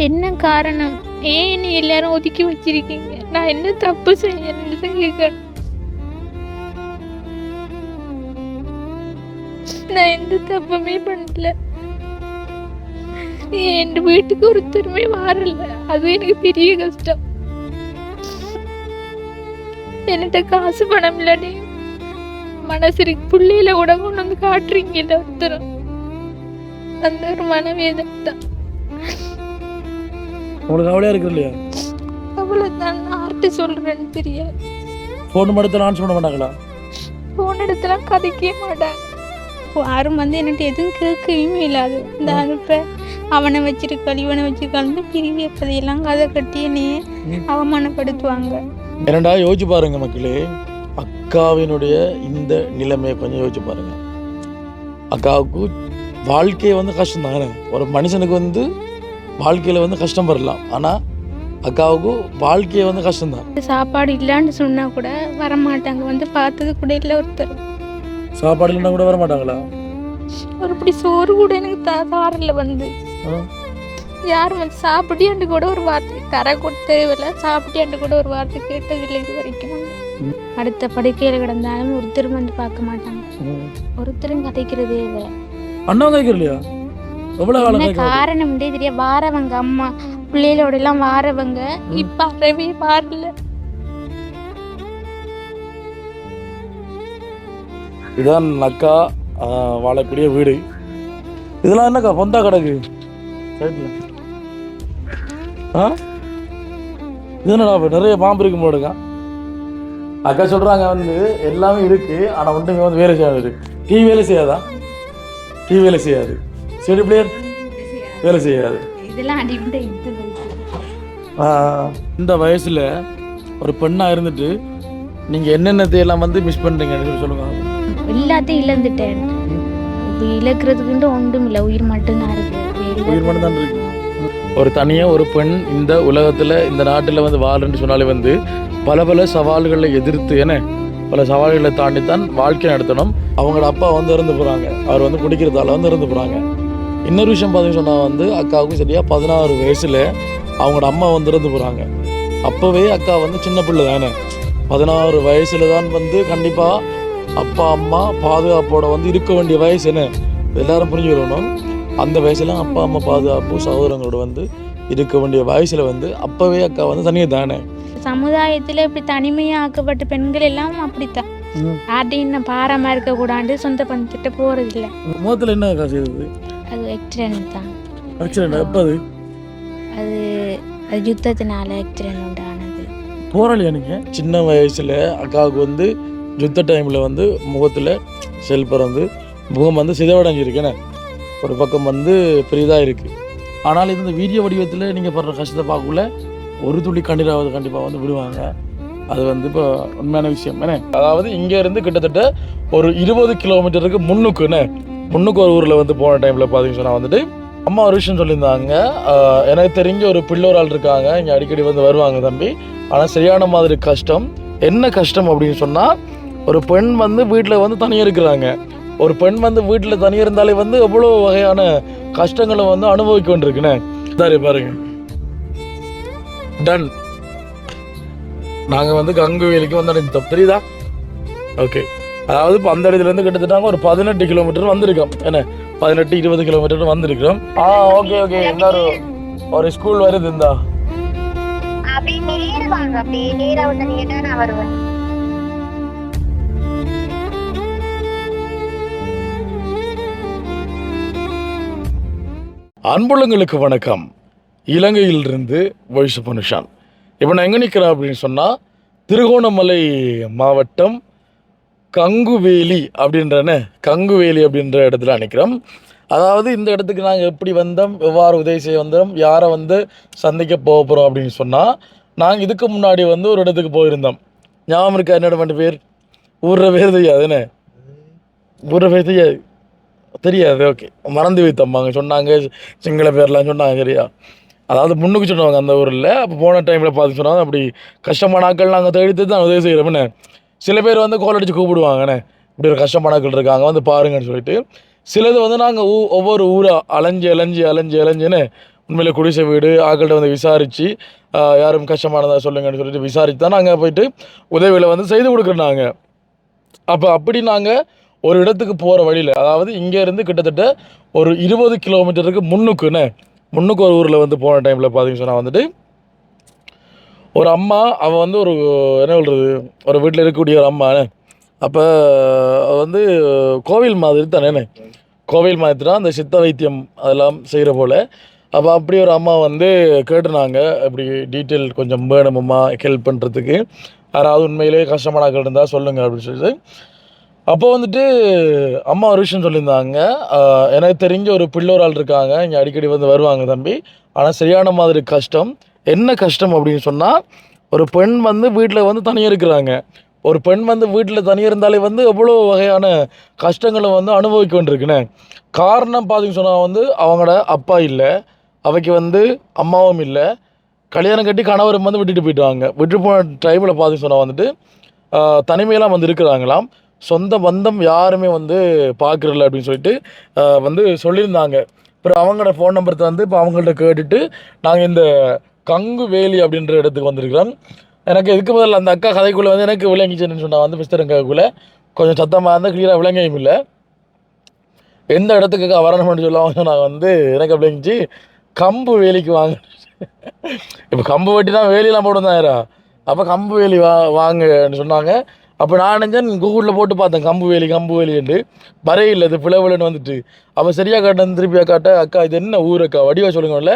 என்ன காரணம்? ஏன் என்னை எல்லாரும் ஒதுக்கி வச்சிருக்கீங்க? நான் என்ன தப்பு செய்யணும்னு கேட்கணும். நான் எந்த தப்புமே பண்ணல. என் வீட்டுக்கு ஒருத்தருமே வரல. அது எனக்கு பெரிய கஷ்டம். என்கிட்ட காசு பணம் இல்லாட்டி மனசரி புள்ளையில கூட கொண்டு வந்து காட்டுறீங்கல்ல ஒருத்தரும். அந்த ஒரு மனவேதனை தான். உங்களுக்கு கவலையா இருக்கு இல்லையா? அவ்வளவுதான். யார்கிட்ட சொல்றேன்னு தெரியாது. ஃபோன் எடுத்து ஆன்சர் பண்ண மாட்டாங்களா? ஃபோன் எடுத்துலாம் கதைக்கவே மாட்டாங்க. யாரும் வந்து என்கிட்ட எதுவும் கேட்கவே இல்லாது. இந்த அனுப்ப அவனை வச்சிருக்காள் இவனை வச்சிருக்காள்னு பெரிய கதையெல்லாம் கதை கட்டி என்னையே அவமானப்படுத்துவாங்க. என்னடா யோசிச்சு பாருங்க மக்களே, அக்காவினுடைய இந்த நிலைமையை கொஞ்சம் யோசிச்சு பாருங்க. அக்காவுக்கு வாழ்க்கையை வந்து கஷ்டம் தானே. ஒரு மனுஷனுக்கு வந்து வாழ்க்கையில் வந்து கஷ்டம் வரலாம், ஆனால் அக்காவுக்கு வாழ்க்கையை வந்து கஷ்டம்தான். சாப்பாடு இல்லைன்னு சொன்னா கூட வரமாட்டாங்க. வந்து பார்த்தது கூட இல்லை ஒருத்தர். சாப்பாடு இல்லைன்னா கூட வர மாட்டாங்களா? ஒரு இப்படி சோறு கூட எனக்கு தாரில் வந்து யாரும் வந்து சாப்பிட்டியாண்டு கூட ஒரு வார்த்தை தர கொடுத்தவில்லை. சாப்பிட்டியாண்டு கூட ஒரு வார்த்தை கேட்டதில்லை இது வரைக்கும். அடுத்த படுக்கையில் கிடந்தாலும் ஒருத்தரும் வந்து பார்க்க மாட்டாங்க. ஒருத்தரும் கதைக்கிறதே இல்லை. அண்ணா கேட்கலையா? என்ன காரணம் தெரியா? வாரவங்க அம்மா பிள்ளைகளோட எல்லாம் வாரவங்க இப்ப அறவே பாரல. இதான் அக்கா வாழக்கூடிய வீடு. இதெல்லாம் என்னக்கா பொந்தா கிடக்கு இது என்னடா நிறைய பாம்பு இருக்கு போடுக்கா. அக்கா சொல்றாங்க வந்து எல்லாமே இருக்கு, ஆனா ஒன்றுமே வந்து வேலை செய்யாது. டிவி வேலை செய்யாதா? டிவி வேலை செய்யாது. சிடி பிளேயர் வேலை செய்யாது. இந்த வயசுல ஒரு பெண்ணா இருந்துட்டு நீங்க என்னென்னத்தையெல்லாம் வந்து மிஸ் பண்றீங்கன்னு சொல்லி சொல்லுங்க. எல்லாத்தையும் இழந்துட்டேன். இப்போ இழக்கிறதுக்குண்டு ஒன்றும் இல்லை. உயிர் மட்டும்தான் இருக்கு. உயிர் மட்டும்தான் இருக்கு. ஒரு தனியா ஒரு பெண் இந்த உலகத்துல இந்த நாட்டுல வந்து வாழ்ன்னு சொன்னாலே வந்து பல பல சவால்களை எதிர்த்து பல சவால்களை தாண்டி தான் வாழ்க்கை நடத்தணும். அவங்களோட அப்பா வந்து இறந்து போறாங்க. அவர் வந்து குடிக்கிறதால வந்து இறந்து போறாங்க. இன்னொரு விஷயம் பார்த்தீங்கன்னு சொன்னால் வந்து அக்காவுக்கும் சரியா 16 வயசுல அவங்களோட அம்மா வந்து இறந்து போகிறாங்க. அப்போவே அக்கா வந்து சின்ன பிள்ளை தானே. 16 வயசுல தான் வந்து கண்டிப்பாக அப்பா அம்மா பாதுகாப்போட வந்து இருக்க வேண்டிய வயசு எல்லாரும் புரிஞ்சுக்கணும். அந்த வயசுல அப்பா அம்மா பாதுகாப்பு சகோதரங்களோட வந்து இருக்க வேண்டிய வயசுல வந்து அப்போவே அக்கா வந்து தனியாக தானே. சமுதாயத்தில் இப்படி தனிமையாக ஆக்கப்பட்ட பெண்கள் எல்லாம் அப்படித்தான். யார்ட்டையும் பாரமாக இருக்கக்கூடாது. சொந்த பந்துட்டு போகிறது இல்லை. முகத்தில் என்ன அக்கா செய்யுது? அது ஆக்சிடென்ட் தான். ஆக்சிடென்ட் எப்போ? அது அது யுத்தத்தினால ஆக்சிடென்ட் உண்டானது. போராளி எனக்கு சின்ன வயசுல அக்காவுக்கு வந்து யுத்த டைம்ல வந்து முகத்தில் செல் பிறந்து முகம் வந்து சிதைவடைஞ்சிருக்கேன்னு ஒரு பக்கம் வந்து பெரிதாக இருக்குது. ஆனால் இது இந்த வீடியோ வடிவத்தில் நீங்கள் படுற கஷ்டத்தை பார்க்கல ஒரு துளி கண்ணீராவது கண்டிப்பாக வந்து விடுவாங்க. அது வந்து இப்போ உண்மையான விஷயம் அதாவது இங்கேருந்து கிட்டத்தட்ட ஒரு 20 கிலோமீட்டருக்கு முன்னுக்கு ஒரு ஊரில் வந்து போன டைமில் பார்த்தீங்கன்னு சொன்னால் வந்துட்டு அம்மா ஒரு விஷயம் சொல்லியிருந்தாங்க. எனக்கு தெரிஞ்ச ஒரு பிள்ளை ஆள் இருக்காங்க, இங்கே அடிக்கடி வந்து வருவாங்க தம்பி. ஆனால் சரியான மாதிரி கஷ்டம். என்ன கஷ்டம் அப்படின்னு சொன்னால், ஒரு பெண் வந்து வீட்டில் வந்து தனியாக இருக்கிறாங்க. ஒரு பெண் வந்து வீட்டில் தனியாக இருந்தாலே வந்து எவ்வளோ வகையான கஷ்டங்களை வந்து அனுபவிக்க வேண்டியிருக்குண்ணே. சரி பாருங்க, டன். நாங்கள் வந்து கங்குவேலிக்கு வந்து அடைஞ்சோம், தெரியுதா? ஓகே, அதாவது இப்போ அந்த இடத்துலேருந்து கிட்டத்தட்ட ஒரு 18 கிலோமீட்டர் வந்திருக்கோம். 18-20 கிலோமீட்டர் வந்திருக்கிறோம். Okay okay. இந்த ஒரு ஸ்கூல் வருது. இந்தா அன்புள்ளங்களுக்கு வணக்கம். இலங்கையிலிருந்து வாய்ஸ் ஆஃப் நிஷான். இப்போ நான் எங்கே நிற்கிறேன் அப்படின்னு சொன்னால், திருகோணமலை மாவட்டம் கங்குவேலி அப்படின்ற இடத்துல நிற்கிறோம். அதாவது இந்த இடத்துக்கு நாங்கள் எப்படி வந்தோம், எவ்வாறு உதவி செய்ய வந்தோம், யாரை வந்து சந்திக்க போகிறோம் அப்படின்னு சொன்னால், நாங்கள் இதுக்கு முன்னாடி வந்து ஒரு இடத்துக்கு போயிருந்தோம். ஞாபகம் இருக்கா? என்னோட பேர் ஊர்ற பேர் தெரியாது. ஊர்ற பேர் தெரியாது. ஓகே, மறந்து வைத்தம்மாங்க சொன்னாங்க. சிங்கள பேர்லாம் சொன்னாங்க. சரியா? அதாவது முன்னுக்கு சொன்னவங்க அந்த ஊரில். அப்போ போன டைமில் பார்த்து சொன்னாங்க, அப்படி கஷ்டமான ஆட்கள் நாங்கள் தேடித்து தான் உதவி செய்கிறோம்னு. சில பேர் வந்து கோல் அடித்து கூப்பிடுவாங்கண்ணே, இப்படி ஒரு கஷ்டமான ஆட்கள் இருக்காங்க வந்து பாருங்கன்னு சொல்லிட்டு. சிலது வந்து நாங்கள் ஒவ்வொரு ஊராக அலைஞ்சுன்னு உண்மையிலே குடிசை வீடு ஆக்கள்கிட்ட வந்து விசாரித்து யாரும் கஷ்டமானதா சொல்லுங்கன்னு சொல்லிட்டு விசாரித்து தான் நாங்கள் போயிட்டு உதவிகளை வந்து செய்து கொடுக்குறோம் நாங்கள். அப்போ அப்படி நாங்கள் ஒரு இடத்துக்கு போகிற வழியில், அதாவது இங்கேருந்து கிட்டத்தட்ட ஒரு 20 கிலோமீட்டருக்கு முன்னுக்கு ஒரு ஊரில் வந்து போன டைமில் பார்த்தீங்கன்னு சொன்னால் வந்துட்டு ஒரு அம்மா, அவள் வந்து ஒரு என்ன சொல்கிறது, ஒரு வீட்டில் இருக்கக்கூடிய ஒரு அம்மா. அப்போ வந்து கோவில் மாதிரி தானே, கோவில் மாதிரி தான் அந்த சித்த வைத்தியம் அதெல்லாம் செய்கிற போல். அப்போ அப்படி ஒரு அம்மா வந்து கேட்டுனாங்க, அப்படி டீட்டெயில் கொஞ்சம் வேணுமம்மா ஹெல்ப் பண்ணுறதுக்கு, யாராவது உண்மையிலே கஷ்டமானாக்கள் இருந்தால் சொல்லுங்கள் அப்படின்னு சொல்லிட்டு. அப்போ வந்துட்டு அம்மா ஒரு விஷயம் சொல்லியிருந்தாங்க, எனக்கு தெரிஞ்ச ஒரு பிள்ளோரால் இருக்காங்க, இங்கே அடிக்கடி வந்து வருவாங்க தம்பி, ஆனால் சரியான மாதிரி கஷ்டம். என்ன கஷ்டம் அப்படின்னு சொன்னால், ஒரு பெண் வந்து வீட்டில் வந்து தனியாக இருக்கிறாங்க. ஒரு பெண் வந்து வீட்டில் தனியாக இருந்தாலே வந்து எவ்வளோ வகையான கஷ்டங்களை வந்து அனுபவிக்க வேண்டியிருக்குண்ணே. காரணம் பார்த்தீங்கன்னு சொன்னால் வந்து அவங்களோட அப்பா இல்லை, அவைக்கு வந்து அம்மாவும் இல்லை, கல்யாணம் கட்டி கணவரும் வந்து விட்டுட்டு போயிட்டாங்க. விட்டு போன டைமில் பார்த்து சொன்னால் வந்துட்டு தனிமையெல்லாம் வந்து இருக்கிறாங்களாம். சொந்த பந்தம் யாருமே வந்து பார்க்குறதில்ல அப்படின்னு சொல்லிட்டு வந்து சொல்லியிருந்தாங்க. அப்புறம் அவங்களோட ஃபோன் நம்பர் வந்து இப்போ அவங்கள்ட்ட கேட்டுட்டு நாங்கள் இந்த கங்கு வேலி அப்படின்ற இடத்துக்கு வந்திருக்கிறோம். எனக்கு இதுக்கு முதல்ல அந்த அக்கா கதைக்குள்ளே வந்து எனக்கு விளங்கிச்சுன்னு சொன்னால் வந்து மிஸ்டருக்காக்குள்ளே கொஞ்சம் சத்தமாக இருந்தால் கிளியராக விளங்கையும் இல்லை. எந்த இடத்துக்கு வரணும்னு சொல்லுவாங்க. நான் வந்து எனக்கு விளங்கிச்சு கம்பு வேலிக்கு வாங்க. இப்போ கம்பு வெட்டி தான் வேலியெல்லாம் போட்டுருந்தாரா, அப்போ கம்பு வேலி வாங்கன்னு சொன்னாங்க. அப்போ நான் நினைச்சேன் கூகுளில் போட்டு பார்த்தேன் கம்பு வேலின்ட்டு, வரையில் இது பிளவுலன்னு வந்துட்டு. அப்போ சரியாக காட்டேன், திருப்பியாக காட்ட அக்கா இது என்ன ஊர் அக்கா வடிவாக சொல்லுங்கல்ல,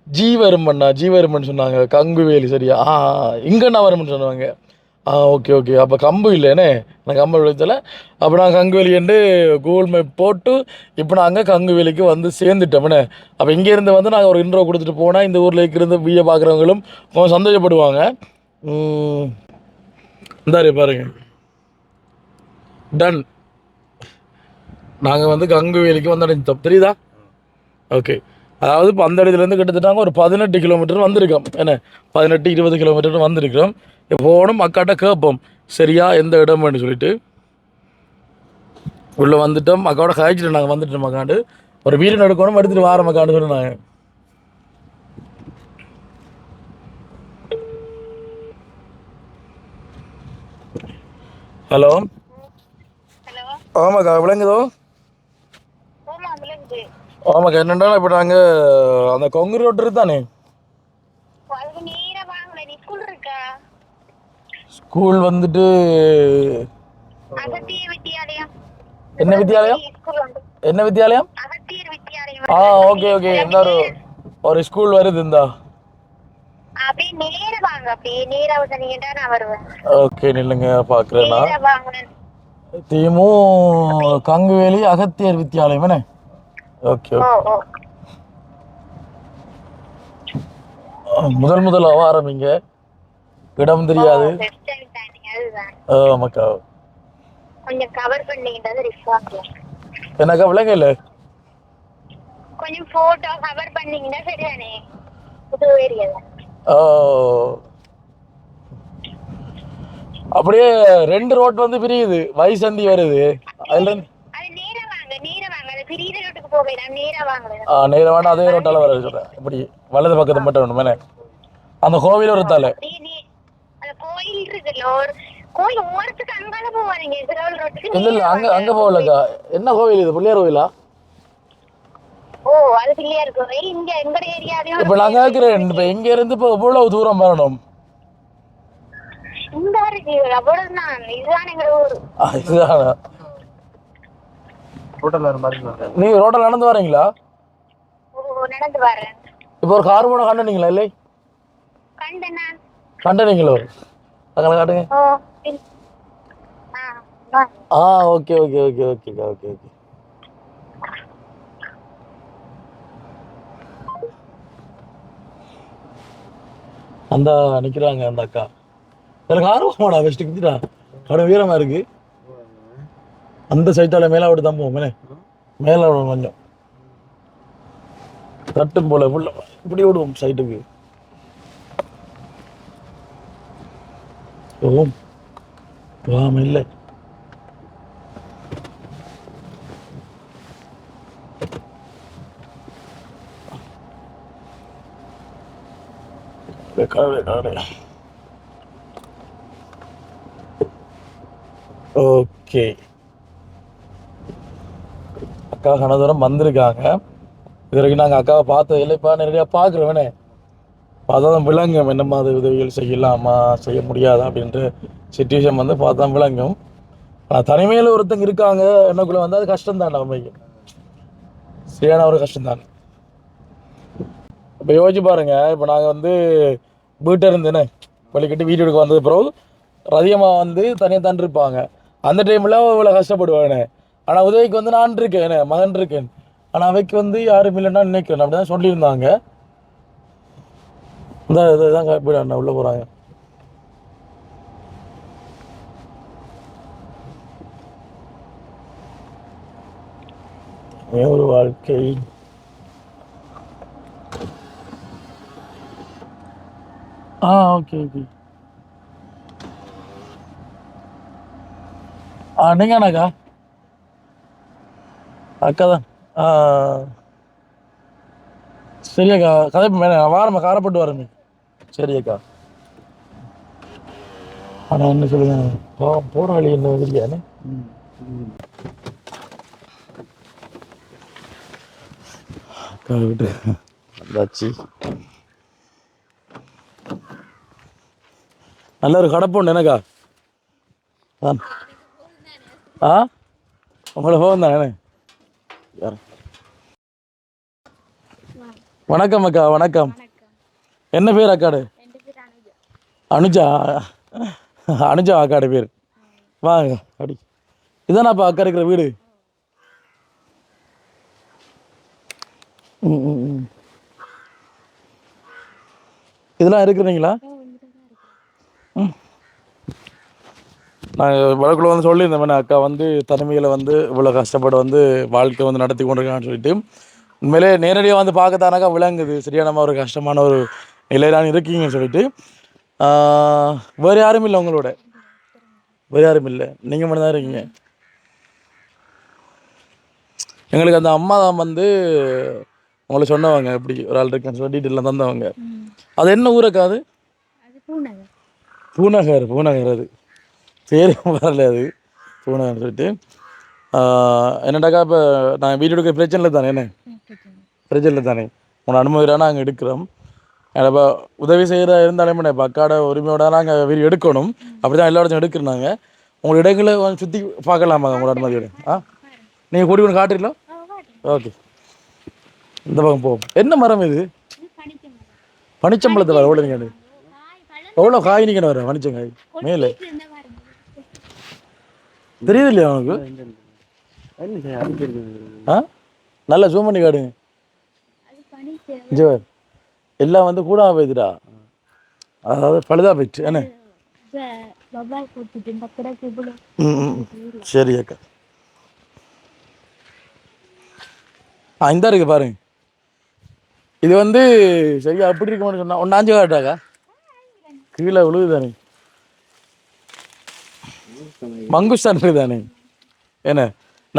ஜீவருமன் சொன்னாங்க. கங்கு வேலி சரியா, இங்கண்ணா வரும்னு சொன்னாங்க. ஓகே ஓகே, அப்போ கம்பு இல்லைண்ணே, நான் கம்பு விளைச்சல. அப்போ நான் கங்கு வேலின்ட்டு கூகுள் மேப் போட்டு இப்போ நாங்கள் கங்கு வேலிக்கு வந்து சேர்ந்துட்டோம்னே. அப்போ இங்கேருந்து வந்து நாங்கள் ஒரு இன்ட்ரோ கொடுத்துட்டு போனால் இந்த ஊரில் இருக்கிறது வீடியோ பார்க்குறவங்களும் கொஞ்சம் சந்தோஷப்படுவாங்க. இந்தாரு பாருங்க, டன். நாங்கள் வந்து கங்கு வேலிக்கு வந்து அடைஞ்சோம், தெரியுதா? ஓகே, அதாவது இப்போ அந்த இடத்துலேருந்து கிட்டத்தட்ட ஒரு 18 கிலோமீட்டர் வந்திருக்கோம். என்ன 18-20 கிலோமீட்டர் வந்திருக்கிறோம். போகணும் அக்காட்ட கேட்போம் சரியா எந்த இடம்னு சொல்லிட்டு. உள்ளே வந்துட்டோம், அக்காவோட காய்ச்சிட்டு நாங்கள் வந்துட்டோம். அக்காண்டு ஒரு வீடு எடுக்கணும், எடுத்துகிட்டு வாரம் அக்காண்டு சொன்னாங்க. ஹலோ, ஆமாக்கா விளங்குதோ? ஆமாக்கா, என்னென்னா இப்போ நாங்கள் அந்த கொங்கு ரோட்டு தானே, ஸ்கூல் வந்துட்டு என்ன வித்தியாலயம்? ஓகே ஓகே, இந்த ஒரு ஸ்கூல் வருது இந்தா. ஓகே நில்லுங்க பார்க்குறேன்னா, தீமு கங்குவேலி அகத்தியர் வித்தியாலயம் என்ன? ஓகே ஓகே, முதலாக ஆரம்பிங்க, இடம் தெரியாது. ஆமாக்கா, கொஞ்சம் கவர் பண்ணீங்கன்றது ரிஸ்வாங்க. என்னக்கா விளங்க இல்லை, கொஞ்சம் போட்டோ கவர் பண்ணீங்கன்னா சரிதானே, புது ஏரியா. அப்படியே 2 ரோட் வந்து பிரியுது, வைசந்தி வருது, அதுல நேர வேணா அதே ரோட்டால வர சொல்றேன். இப்படி வலது பக்கத்து மட்டும் வேணுமே, அந்த கோவில் ஒருத்தால இல்ல இல்ல, அங்க போகலக்கா. என்ன கோவில் இது, பிள்ளையார் கோவிலா? இப்ப நான் கேக்குறேன், இப்ப இங்க இருந்து இப்ப எவ்வளவு தூரம் வரணும்? நீங்க ரோட்ல நடந்து வரீங்களா? இப்ப ஒரு கார் போன கண்டனீங்களா? இல்லை கண்டனீங்களோ? அங்கே காட்டுங்க. Okay okay okay okay okay okay. அந்த நிக்கிறாங்க அந்த அக்கா, எனக்கு ஆர்வமாடா வெஸ்ட் கிட்டா அவட வீரமா இருக்கு. அந்த சைட்டால மேல விட்டு தான் போவோம், மேல கொஞ்சம் தட்டும் போல இப்படி விடுவோம் சைட்டுக்கு. ஓம் இல்லை, ஓகே, அக்கா கனதூரம் வந்திருக்காங்க. இது வரைக்கும் நாங்கள் அக்காவை பார்த்தது இல்லை. இப்போ நிறையா பார்க்குறோன்னே அதான் விளங்கும் என்ன மாதிரி உதவிகள் செய்யலாமா செய்ய முடியாதா அப்படின்ற சுச்சுவேஷன் வந்து பார்த்தா விளங்கும். ஆனால் தனிமையில் ஒருத்தங்க இருக்காங்க என்னக்குள்ளே வந்து அது கஷ்டம்தான். நம்மைக்கு சரியான ஒரு கஷ்டம்தான். இப்போ யோசிச்சு பாருங்க, இப்போ நாங்கள் வந்து வீட்டை இருந்தேனே வழிகிட்டு வீட்டு எடுக்க வந்தது பிறகு அதிகமாக வந்து தனியாக தான் இருப்பாங்க. அந்த டைமில் இவ்வளோ கஷ்டப்படுவானே. ஆனால் உதவிக்கு வந்து நான் இருக்கேன், மகன் இருக்கேன். ஆனால் அவைக்கு வந்து யாரும் இல்லைன்னா நினைக்கிறேன். அப்படி தான் சொல்லியிருந்தாங்க. இந்த இதுதான் போயிடாண்ணா உள்ளே போகிறாங்க. ஒரு வாழ்க்கை ஓகே ஓகே. நீங்கள் அண்ணாக்கா அக்கா தான். சரி அக்கா, கதை வாரம்மா காரப்பட்டு வரமே. சரி அக்கா. ஆனால் என்ன சொல்லுங்க, போகிற வழி என்ன இல்லையானே. அக்கா விட்டு வந்தாச்சு. நல்ல ஒரு கடை போண்டு எனக்கா. உங்களை போகும் தானே. வணக்கம் அக்கா. வணக்கம். என்ன பேர் அக்காடு? அனுஜா. அனுஜா அக்காடு பேர். வாங்க அப்படி. இதானாப்பா அக்கா இருக்கிற வீடு? இதெல்லாம் இருக்கிறீங்களா? நாங்கள் வழக்குள்ள வந்து சொல்லியிருந்தோம், அக்கா வந்து தனிமையில் வந்து இவ்வளோ கஷ்டப்பட்டு வந்து வாழ்க்கை வந்து நடத்தி கொண்டிருக்கான்னு சொல்லிட்டு. உண்மையிலே நேரடியாக வந்து பார்க்கத்தானாக்கா விளங்குது சரியான ஒரு கஷ்டமான ஒரு நிலையிலான இருக்கீங்கன்னு சொல்லிட்டு. வேறு யாரும் இல்லை உங்களோட? வேறு யாரும் இல்லை, நீங்கள் மட்டும் தான் இருக்கீங்க. எங்களுக்கு அந்த அம்மா தான் வந்து உங்களை சொன்னவங்க இப்படி ஒரு ஆள் இருக்குன்னு சொல்லி டீட்டெயிலாம் தந்தவங்க. அது என்ன ஊருக்கா? அது பூநகர். பூநகர் அது பேர் வரல, அது பூநகர்னு சொல்லிட்டு. என்னடாக்கா இப்போ நான் வீடு எடுக்க பிரச்சனையில் தானே, என்ன பிரச்சனையில் தானே உங்களை அனுமதினா நாங்கள் எடுக்கிறோம். இப்போ உதவி செய்கிற இருந்தாலும் இப்போ அக்காட உரிமையோட நாங்கள் வீடு எடுக்கணும். அப்படி தான் எல்லா இடத்தையும் எடுக்கிறோம். உங்களோட இடங்களை கொஞ்சம் சுற்றி பார்க்கலாமா உங்களோட அனுமதியோட? நீங்கள் கூட்டி கொண்டு காட்டுறீங்களா? ஓகே, இந்த பக்கம் போவோம். என்ன மரம் இது? பனிச்சம்பளத்தை வர எவ்வளோ நீங்கள் எவ்வளோ காய் நீங்கள் வர பனிச்சங்காய் மேலே தெரியுது இல்லையா உனக்கு? நல்லா ஜூம் பண்ணி காடுங்க. எல்லாம் வந்து கூட போயிடுடா, அதாவது பழுதா போயிடுச்சு என்ன. சரி அக்கா. இந்த இருக்கு பாருங்க. இது வந்து சரியா அப்படி இருக்கும்னு சொன்னா ஒன்று அஞ்சு காட்டாக்கா கீழே விழுதுதானே. மங்குஸ்தான் இருக்குதானே என்ன.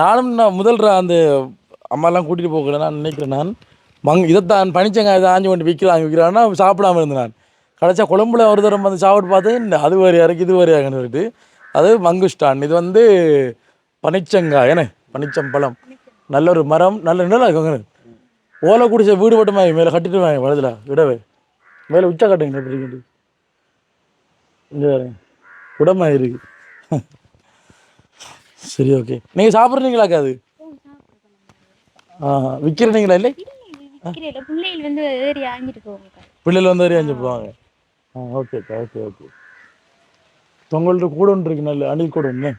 நானும் நான் முதல்ல அந்த அம்மாலாம் கூட்டிகிட்டு போகல நான் நினைக்கிறேன். நான் இதைத்தான் பனிச்சங்காய் இதை ஆஞ்சு கொண்டு விற்கிறான்னா சாப்பிடாம இருந்தேன். நான் கடைச்சா கொழம்புல ஒரு தரம் வந்து சாப்பிட்டு பார்த்தேன், அது வரையாருக்கு இது வரையாங்கன்னு சொல்லிட்டு. அது மங்குஸ்டான். இது வந்து பனிச்சங்காய் என்ன, பனிச்சம்பழம். நல்ல ஒரு மரம், நல்ல நிழலாக இருக்குங்க. ஓலை குடிச்ச வீடு மட்டுமா மேலே கட்டிட்டு வாங்க வலதில் விடவே மேலே உச்சா கட்டுங்க. எப்படி இங்கே வரேன் உடமாக இருக்கு. சரி ஓகே. நீங்கள் சாப்பிட்றீங்களாக்கா? அது விற்கிறீங்களா? இல்லை பிள்ளைகள் வந்து ஏறி ஆஞ்சு போவாங்க. ஓகேக்கா. Okay okay. உங்கள்ட்ட கூட ஒன்று இருக்கு, நல்ல அணில் கூட ஒன்று.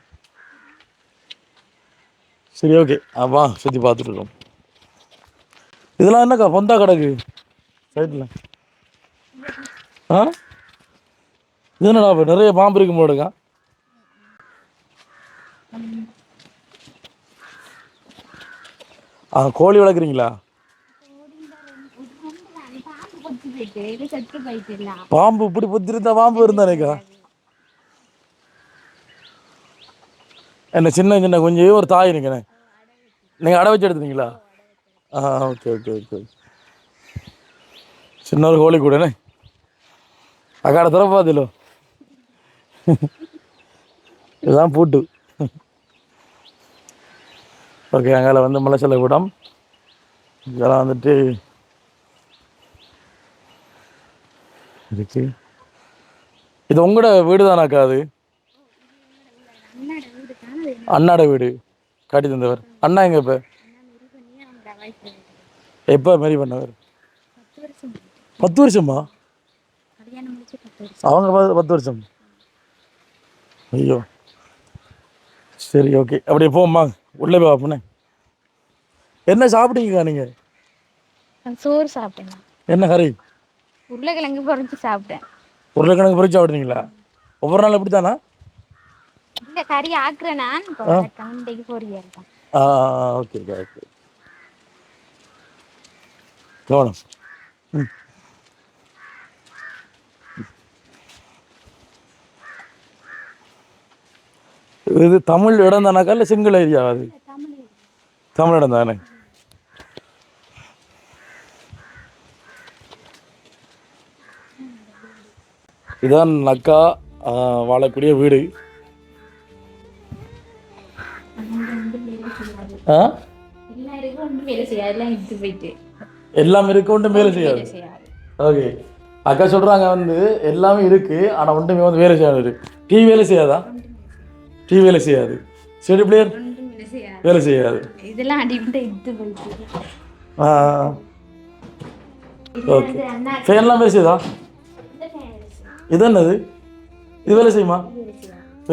சரி ஓகே, வா சுற்றி பார்த்துட்டு இருக்கோம். இதெல்லாம் என்னக்கா பொந்தா கிடக்கு சைட்டில்? இது என்னடா இப்போ நிறைய பாம்பு இருக்கும் போடுக்கா? கோழி வளர்க்குறீங்களா? பாம்பு இப்படி பொத்திருந்தா பாம்பு இருந்தானேக்கா. என்ன சின்ன சின்ன கொஞ்சம் ஒரு தாய் நிற்கண்ணே. நீங்கள் அடை வச்சு எடுத்துட்டீங்களா? Okay okay okay. சின்ன ஒரு கோழி கூடண்ணே. அக்காட திறப்பாதிலோ இதுதான் பூட்டு. ஓகே, அங்கே வந்து மலைச்சலை கூடம் இதெல்லாம் வந்துட்டு இருக்கு. இது உங்களோட வீடு தானாக்கா? அது அண்ணாட வீடு காட்டி தந்தவர். அண்ணா எங்க இப்போ எப்போ மாரி பண்ணவர்? 10 வருஷமா? அவங்க 10 வருஷம். ஐயோ சரி ஓகே, அப்படியே போம்மா உள்ளே போய் பார்ப்போண்ணே. என்ன சாப்பிட்டீங்கக்கா நீங்கள்? சோறு சாப்பிட்டேன். என்ன கறி? உருளைக்கிழங்கு பொறிச்சு சாப்பிட்டேன். உருளைக்கிழங்கு பொரிச்சு சாப்பிட்றீங்களா? ஒவ்வொரு நாள் எப்படி தானா? இந்த கறி ஆக்குறேன் நான் கண்டைக்கு பொரியா இருக்கேன். ஓகே ஓகே கவனம். இது தமிழ் இடம் தானாக்கா இல்லை சிங்கள ஏரியா? அது தமிழ் இடம் தானே. இதான் அக்கா வாழக்கூடிய வீடு. எல்லாம் இருக்கு, ஒன்றும் வேலை செய்யாது. ஓகே, அக்கா சொல்கிறாங்க வந்து எல்லாமே இருக்குது ஆனால் ஒன்றுமே வந்து வேலை செய்யாது. டிவி வேலை செய்யாதா? டிவி வேலை செய்யாது. சிடி பிளேயர் வேலை செய்யாது. இதெல்லாம் அடிப்பட்டு இது போயிட்டு. ஓகே, ஃபேன்லாம் வேலை செய்யுதா? இது என்னது? இது வேலை செய்யுமா?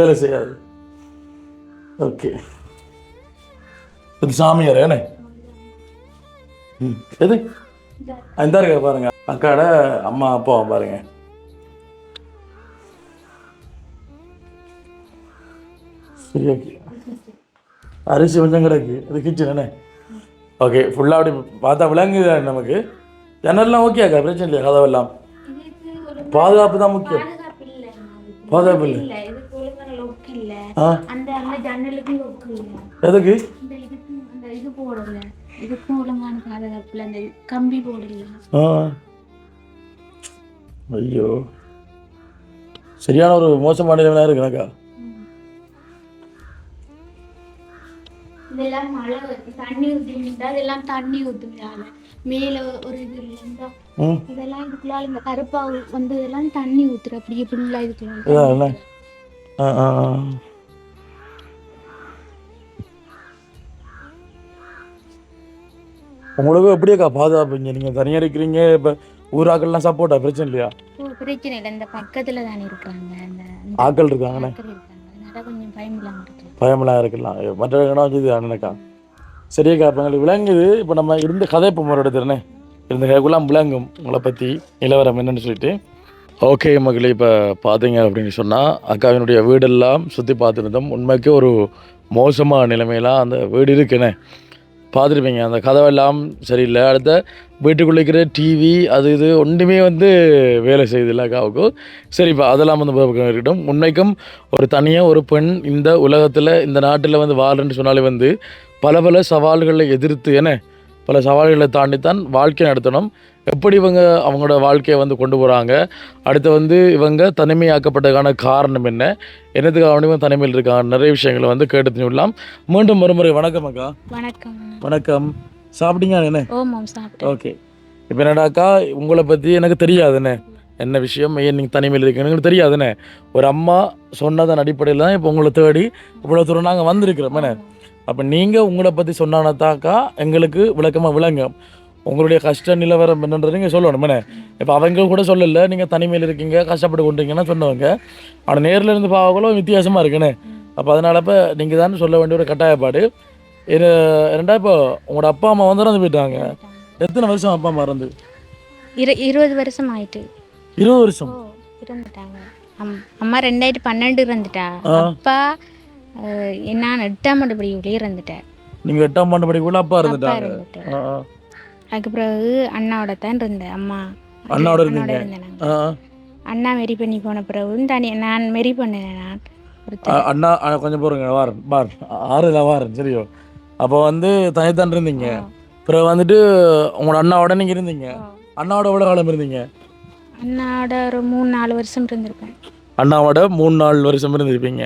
வேலை செய்யாது. ஓகே, இது சாமியார் ஏனே? எது இந்த இருக்க பாருங்க, அக்காட அம்மா அப்பாவை பாருங்க. சரி ஓகே, அரிசி கொஞ்சம் கிடக்கு. இது கிச்சன் என்ன? ஓகே, ஃபுல்லாக அப்படி பார்த்தா விளங்குது நமக்கு. ஜன்னல்லாம் ஓகே அக்கா, பிரச்சனை இல்லையா? கதவெல்லாம் பாதுகாப்பு தான் முக்கியம். பாதுகாப்பு இல்லை. எதுக்கு? ஐயோ, சரியான ஒரு மோசமான நிலைமையா இருக்குனாக்கா. இதெல்லாம் மழை தண்ணி ஊற்றிட்டா இதெல்லாம் தண்ணி ஊற்றுறாங்க மேல ஒரு இது இல்லைங்களா, இதெல்லாம் இதுக்குள்ளால இந்த கருப்பா வந்து இதெல்லாம் தண்ணி ஊத்துற அப்படியே ஃபுல்லா இதுக்குள்ள. உங்களுக்கு எப்படியாக்கா பாதுகாப்புங்க? நீங்கள் தனியாக இருக்கிறீங்க, இப்போ ஊராக்கள்லாம் சப்போர்ட்டா? பிரச்சனை இல்லையா? பிரச்சனை இல்லை, இந்த பக்கத்தில் தானே இருக்காங்க, அந்த ஆக்கள் இருக்காங்கண்ணே. அதனால கொஞ்சம் பயமில்லாமல் இருக்கு. பயமெல்லாம் இருக்கலாம். மற்ற இடம் வச்சு அண்ணனக்கா சரியாக்கா. இப்போ எங்களுக்கு விளங்குது. இப்போ நம்ம இருந்த கதை இப்போ முறை தானே இருந்த கேக்குலாம் விளங்கும் உங்களை பற்றி நிலவரம் என்னன்னு சொல்லிட்டு. ஓகே மக்களே, இப்போ பார்த்தீங்க அப்படின்னு சொன்னால் அக்காவினுடைய வீடெல்லாம் சுற்றி பார்த்துருந்தோம். உண்மைக்கு ஒரு மோசமான நிலைமையெல்லாம் அந்த வீடு இருக்குண்ணே. பார்த்துருப்பீங்க, அந்த கதவெல்லாம் சரியில்லை. அடுத்த வீட்டுக்குள்ளே இருக்கிற டிவி அது இது ஒன்றுமே வந்து வேலை செய்யுதில்ல அக்காவுக்கு. சரிப்பா, அதெல்லாம் வந்து இருக்கட்டும். உண்மைக்கும் ஒரு தனியாக ஒரு பெண் இந்த உலகத்தில் இந்த நாட்டில் வந்து வாழ்றேன்னு சொன்னாலே வந்து பல பல சவால்களை எதிர்த்து பல சவால்களை தாண்டித்தான் வாழ்க்கை நடத்தணும். எப்படி இவங்க அவங்களோட வாழ்க்கையை வந்து கொண்டு போகிறாங்க, அடுத்து வந்து இவங்க தனிமையாக்கப்பட்டதுக்கான காரணம் என்ன, என்னத்துக்காக அவனும் தனிமையில் இருக்காங்க, நிறைய விஷயங்களை வந்து கேட்டு தெரிஞ்சுக்கலாம். மீண்டும் மறுமுறை வணக்கம் அக்கா. வணக்கம். வணக்கம். சாப்பிட்டீங்க என்ன? ஓகே. இப்போ என்னடாக்கா, உங்களை பற்றி எனக்கு தெரியாதுண்ணே. என்ன விஷயம், ஏன் நீங்கள் தனிமையில் இருக்கீங்கன்னு எனக்கு தெரியாதுண்ணே. ஒரு அம்மா சொன்னதன் அடிப்படையில் தான் இப்போ உங்களை தேடி இவ்வளோ தூரம் நாங்கள் வந்திருக்கிறோம் என்ன. அப்போ நீங்கள் உங்களை பற்றி சொன்னானாத்தாக்கா எங்களுக்கு விளக்கமாக விளங்கும். உங்களுடைய கஷ்ட நிலவரம் என்னன்றது நீங்கள் சொல்லணும் என்ன. இப்போ அவங்க கூட சொல்லலை, நீங்கள் தனிமையில் இருக்கீங்க, கஷ்டப்பட்டு கொண்டீங்கன்னா சொன்னவங்க. ஆனால் நேரில் இருந்து பார்க்கலும் வித்தியாசமாக இருக்குண்ணே. அப்போ அதனால் இப்போ நீங்கள் தான் சொல்ல வேண்டிய ஒரு கட்டாயப்பாடு. ரெண்டா இப்போ உங்களோட அப்பா அம்மா வந்து இறந்து போயிட்டாங்க. எத்தனை வருஷம் அப்பா அம்மா இறந்து? 20 வருஷம் ஆயிட்டு. 20 வருஷம் இறந்துட்டாங்க. அம்மா 2012 இறந்துட்டா. அப்பா நான் 8ஆம் ஆண்டு படிக்கக்குள்ளே இறந்துட்டேன். நீங்கள் 8ஆம் ஆண்டு படிக்கக்குள்ள அப்பா இறந்துட்டாங்க. அதுக்கு பிறகு அண்ணாவோட தான் இருந்தேன். அண்ணாவோட இருந்தீங்க? அண்ணா மெரி பண்ணி போன பிறகு நான் மெரி பண்ணேன். நான் அண்ணா கொஞ்சம் போகிறேங்க, வாரன் 6 வாரன் சரியோ. அப்போ வந்து தனித்தான் இருந்தீங்க. பிறகு வந்துட்டு உங்களோட அண்ணாவோட நீங்கள் இருந்தீங்க. அண்ணாவோட எவ்வளோ காலம் இருந்தீங்க? அண்ணாவோட ஒரு 3-4 வருஷம் இருந்திருப்பேன். அண்ணாவோட 3-4 வருஷம் இருந்திருப்பீங்க.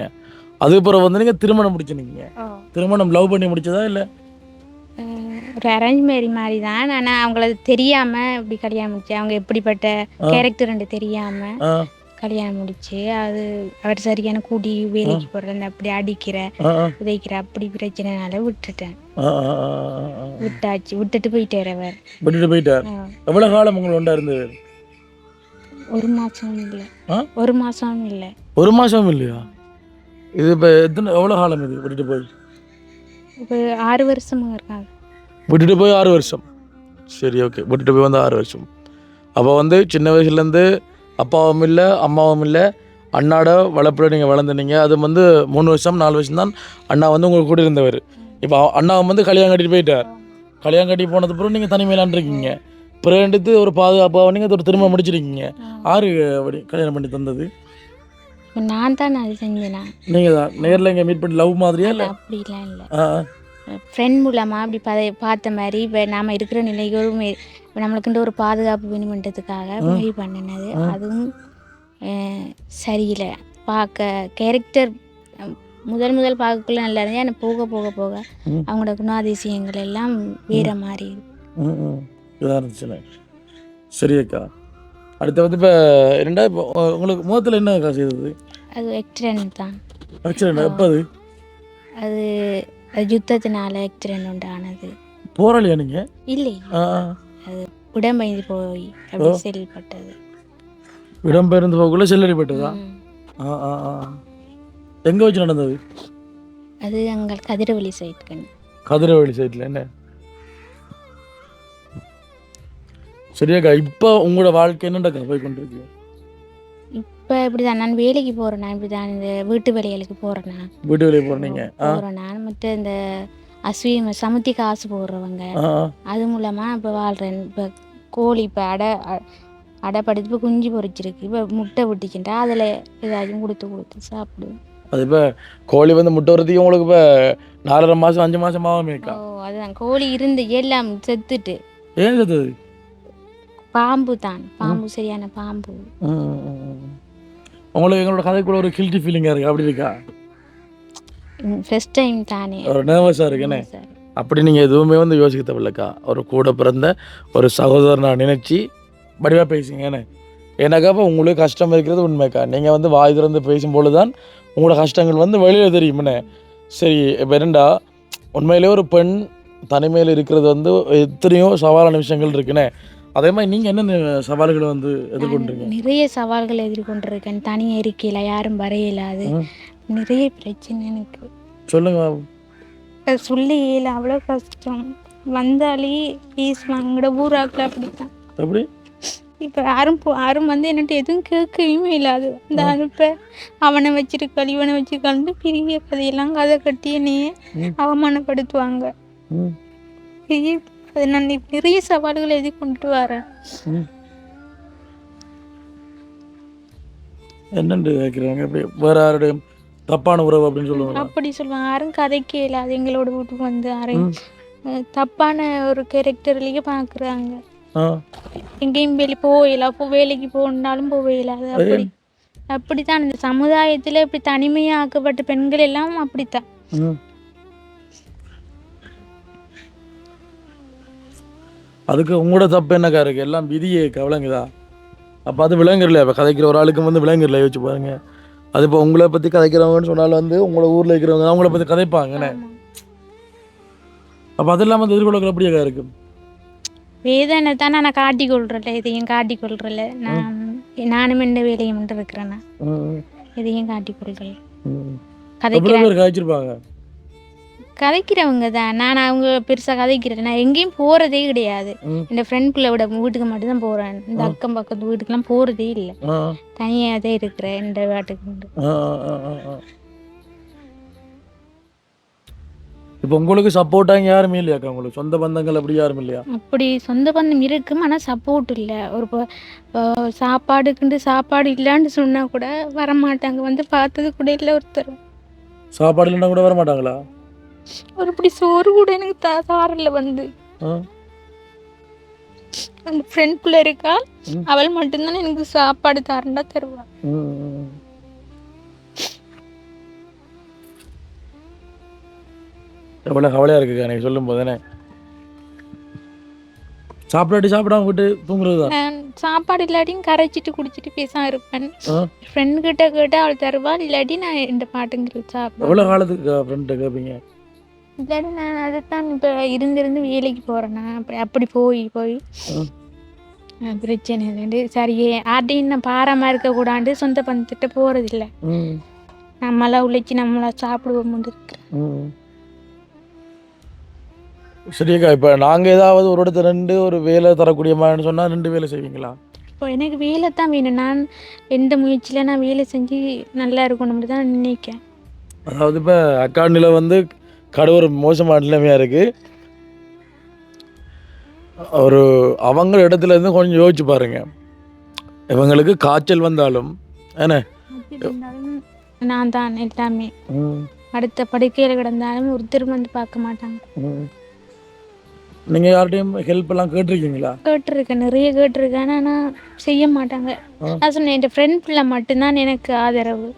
அதுக்கப்புறம் வந்து நீங்கள் திருமணம் முடிச்சுனீங்க. திருமணம் லவ் பண்ணி முடிச்சதா இல்லை? ஒரு அரேஞ்ச் மேரி மாதிரி தான். ஆனால் அவங்கள தெரியாமல் இப்படி கல்யாணம் முடிச்சு, அவங்க எப்படிப்பட்ட கேரக்டர்ன்னு தெரியாமல் கல்யாணம் முடிச்சு, அது அவர் சரியான கூடி வேலைக்கு போடுறது, அப்படி அடிக்கிற உதைக்கிற அப்படி பிரச்சனைனால விட்டுட்டேன். விட்டுட்டு போயிட்டார். அவர் விட்டுட்டு போயிட்டார். எவ்வளோ காலம் உங்களை ஒன்றா இருந்தது? 1 மாதம் இல்லை. 1 மாதம் இல்லை. 1 மாதம் இல்லையா? இது இப்போ எவ்வளோ காலம் இது விட்டுட்டு போய்? இப்போ 6 வருஷமாக இருக்காங்க. விட்டுட்டு போய் 6 வருஷம். சரி, ஓகே. விட்டுட்டு போய் வந்து 6 வருஷம். அப்போ வந்து சின்ன வயசுலேருந்து அப்பாவும் இல்லை அம்மாவும் இல்லை, அண்ணாட வளர்ப்பில் நீங்கள் வளர்ந்துனீங்க. அது வந்து 3 வருஷம் 4 வருஷம் தான் அண்ணா வந்து உங்களுக்கு கூட இருந்தவர். இப்போ அண்ணாவை வந்து கல்யாணம் கட்டிட்டு போயிட்டார். கல்யாணம் கட்டி போனது பிறகு நீங்கள் தனிமையிலான் இருக்கீங்க. பிறகு எடுத்து ஒரு பாதுகாப்பாக நீங்கள் ஒரு திருமணம் முடிச்சிருக்கீங்க. யாரு கல்யாணம் பண்ணி தந்தது? நான் தான் அது செஞ்சேனா? நீங்கள் தான் நேரில் இங்கே மீட் பண்ணி லவ் மாதிரியா? இல்லை, அப்படிலாம் இல்லை. ஃப்ரெண்ட் மூலமாக அப்படி பார்த்த மாதிரி. இப்போ நாம் இருக்கிற நிலைக்கு ஒரு நம்மளுக்குன்ற ஒரு பாதுகாப்பு வேணுமென்றதுக்காக முயற்சி பண்ணினது. அதுவும் சரியில்லை. பார்க்க கேரக்டர் முதல் பார்க்கக்குள்ள நல்லா இருந்தது. ஆனால் போக போக போக அவங்களோட குணாதிசயங்கள் எல்லாம் வேறு மாதிரி இருந்துச்சு. சரி அக்கா. அடுத்து வந்து இப்போ ரெண்டாவது உங்களுக்கு முகத்தில் என்ன அக்கா செய்தது? அது ஆக்சிடென்ட் தான். ஆக்சிடென்ட் எப்போ? அது யுத்தத்தினால ஆக்சிடென்ட் உண்டானது. போராளியா நீங்கள்? இல்லை, அது இடம்பெயர்ந்து போய் அப்படி செல்பட்டது. இடம்பெயர்ந்து போகக்குள்ள செல்லடிப்பட்டதா? எங்கே வச்சு நடந்தது? அது அங்கே கதிரவழி சைடு. கதிரவழி சைடில் என்ன? சரியாக்கா. இப்போ உங்களோட வாழ்க்கை என்னடாக்கா போய் கொண்டிருக்கு? இப்போ இப்படி தான் நான் வேலைக்கு போகிறேன். இப்படி தான் இந்த வீட்டு வேலைகளுக்கு போகிறேன்னா. வீட்டு வேலைக்கு போகிறேன் நான் மட்டும் இந்த சமுத்தி காசு போடுறவங்க அது மூலமாக இப்போ வாழ்கிறேன். இப்போ கோழி இப்போ அடைப்படுத்து இப்போ குஞ்சு பொறிச்சிருக்கு. இப்போ முட்டை விட்டுச்சுட்டா அதில் ஏதாச்சும் கொடுத்து சாப்பிடுவேன். அது இப்போ கோழி வந்து முட்டை வரதுக்கு உங்களுக்கு இப்போ 4.5 மாதம் 5 மாதம் ஆகுமேக்கா? அதுதான் கோழி இருந்து எல்லாம் செத்துட்டு. ஏன் செத்துது? பாம்பு தான். பாம்பு, சரியான பாம்பு. உங்களுக்கு எங்களோட கதைக்குள்ள ஒரு கில்ட்டி ஃபீலிங்காக இருக்குது. அப்படி இருக்கா? ஃபர்ஸ்ட் டைம் தானே ஒரு நர்வஸாக இருக்குண்ணே. அப்படி நீங்கள் எதுவுமே வந்து யோசிக்க தேவையில்லக்கா. ஒரு கூட பிறந்த ஒரு சகோதரனை நினச்சி வடிவாக பேசுங்கண்ணே. ஏன்னாக்கா இப்போ உங்களுக்கு கஷ்டம் இருக்கிறது உண்மைக்கா. நீங்கள் வந்து வாய் திறந்து பேசும்போது தான் உங்களோட கஷ்டங்கள் வந்து வெளியில் தெரியுமுண்ணே. சரி, இப்போ என்னண்டா உண்மையிலே ஒரு பெண் தனிமையில் இருக்கிறது வந்து எத்தனையோ சவாலான விஷயங்கள் இருக்குண்ணே. அதே மாதிரி நீங்கள் என்னென்ன சவால்களை வந்து எதிர்கொண்டிருக்கீங்க? நிறைய சவால்களை எதிர்கொண்டிருக்கேன். தனியாக இருக்கையில் யாரும் வரையிலாது நிறைய பிரச்சனை எனக்கு. சொல்லுங்க. சொல்லி அவ்வளோ கஷ்டம். வந்தாலே பேசுவாங்க ஊராக்கில். அப்படித்தான். எப்படி? இப்போ யாரும் வந்து என்னட்டு எதுவும் கேட்கவே இல்லாது. இந்த அனுப்ப அவனை வச்சிருக்காள் இவனை வச்சிருக்காள்னு பெரிய கதையெல்லாம் கதை கட்டி என்னையே அவமானப்படுத்துவாங்க. அது நான் நிறைய சவால்களை எதிர்கொண்டு வரேன். என்னென்று கேட்குறாங்க? வேற யாருடைய தப்பான உறவு அப்படின்னு சொல்லுவாங்க. அப்படி சொல்லுவாங்க. யாரும் கதைக்கே இல்லாது எங்களோட வீட்டுக்கு வந்து யாரையும் தப்பான ஒரு கேரக்டர்லேயே பார்க்குறாங்க. எங்கேயும் போயிடலாம். அப்போ வேலைக்கு போனாலும் போயிடாது. அப்படித்தான் இந்த சமுதாயத்தில் இப்படி தனிமையாக ஆக்கப்பட்ட பெண்கள் எல்லாம் அப்படித்தான். அதுக்கு உங்களோட தப்பு என்னக்கா இருக்குது? எல்லாம் விதியே விளங்குதா? அப்போ அது விளங்குறல. இப்போ கதைக்கிற ஒரு ஆளுக்கு வந்து விளங்குறல. யோசிச்சு பாருங்க. அது இப்போ உங்களை பற்றி கதைக்கிறவங்கன்னு சொன்னாலும் வந்து உங்களோட ஊரில் இருக்கிறவங்க அவங்கள பற்றி கதைப்பாங்கண்ணே. அப்போ அதெல்லாம் வந்து எதிர்கொள்ள எப்படியாக்கா இருக்குது? வேதனை தான் நான் காட்டிக்கொள்றல. இதையும் காட்டிக்கொள்றல. நானும் எந்த வேலையும் இருக்கிறேன்னா இதையும் காட்டிக்கொள்றல. கதைச்சிருப்பாங்க. கதைக்கிறவங்க தான். நான் அவங்க பெருசாக கதைக்கிறேன். நான் எங்கேயும் போகிறதே கிடையாது. என் ஃப்ரெண்ட்குள்ளே விட வீட்டுக்கு மட்டும்தான் போகிறேன். இந்த அக்கம் பக்கத்து வீட்டுக்கெல்லாம் போகிறதே இல்லை. தனியாக தான் இருக்கிறேன் இந்த வீட்டுக்கு. இப்போ உங்களுக்கு சப்போர்ட்டாக யாருமே இல்லையாக்கா? உங்களுக்கு சொந்த பந்தங்கள் அப்படி யாரும் இல்லையா? அப்படி சொந்த பந்தம் இருக்கும். ஆனால் சப்போர்ட் இல்லை. ஒரு சாப்பாடுக்குண்டு சாப்பாடு இல்லைன்னு சொன்னால் கூட வரமாட்டாங்க. வந்து பார்த்தது கூட இல்லை. ஒருத்தர் சாப்பாடு இல்லைன்னா கூட வர மாட்டாங்களா? ஒரு இப்படி சோறு கூட எனக்கு தாரில் வந்து அந்த ஃப்ரெண்ட்குள்ளே இருக்கா, அவள் மட்டும்தான் எனக்கு சாப்பாடு தரண்டா தருவாள். எவ்வளோ கவலையாக இருக்குக்கா நீ சொல்லும் போதுனே. சாப்பிடாம விட்டு தூங்குறது தான். நான் சாப்பாடு இல்லாட்டியும் கரைச்சிட்டு குடிச்சிட்டு பேசாம இருப்பேன். ஃப்ரெண்டு கிட்ட கேட்டால் அவள் தருவாள், இல்லாட்டி நான் இந்த பாட்டுங்கிறது சாப்பிடுவேன். எவ்வளோ காலத்துக்கு ஃப்ரெண்ட்டை கேட்பீங்க? இல்லாட்டி நான் அதைத்தான் இப்போ இருந்து வேலைக்கு போகிறேன்னா அப்படி போய் பிரச்சனை இல்லைண்டு சரி யார்ட்டையும் நான் பாரமாக இருக்கக்கூடாண்டு சொந்த பந்தத்திட்ட போகிறதில்ல. நம்மளா உழைச்சி நம்மளா சாப்பிடுவோம் இருக்கிறேன். சரிக்கா, இப்போ நாங்கள் ஏதாவது ஒரு இடத்துல ரெண்டு ஒரு வேலை தரக்கூடிய மாதிரி சொன்னால் 2 வேலை செய்வீங்களா? இப்போ எனக்கு வேலை தான் வேணும். நான் எந்த முயற்சியில் நான் வேலை செஞ்சு நல்லா இருக்கணும்னு தான் நினைக்கிறேன். அதாவது இப்போ அக்காண்டில் வந்து கடவுள் மோசமான நிலைமையாக இருக்குது. ஒரு அவங்க இடத்துல இருந்து கொஞ்சம் யோசிச்சு பாருங்க. இவங்களுக்கு காய்ச்சல் வந்தாலும் என்ன நான் தான் எல்லாமே. அடுத்த படுக்கையில் கிடந்தாலும் ஒருத்தர் வந்து பார்க்க மாட்டாங்க. நீங்கள் யார்கிட்டையும் ஹெல்ப் எல்லாம் கேட்டிருக்கீங்களா? கேட்டிருக்கேன், நிறைய கேட்டிருக்கேன். ஆனால் செய்ய மாட்டாங்க. நான் சொன்னேன் என் ஃப்ரெண்ட் பிள்ளை மட்டும்தான் எனக்கு ஆதரவு.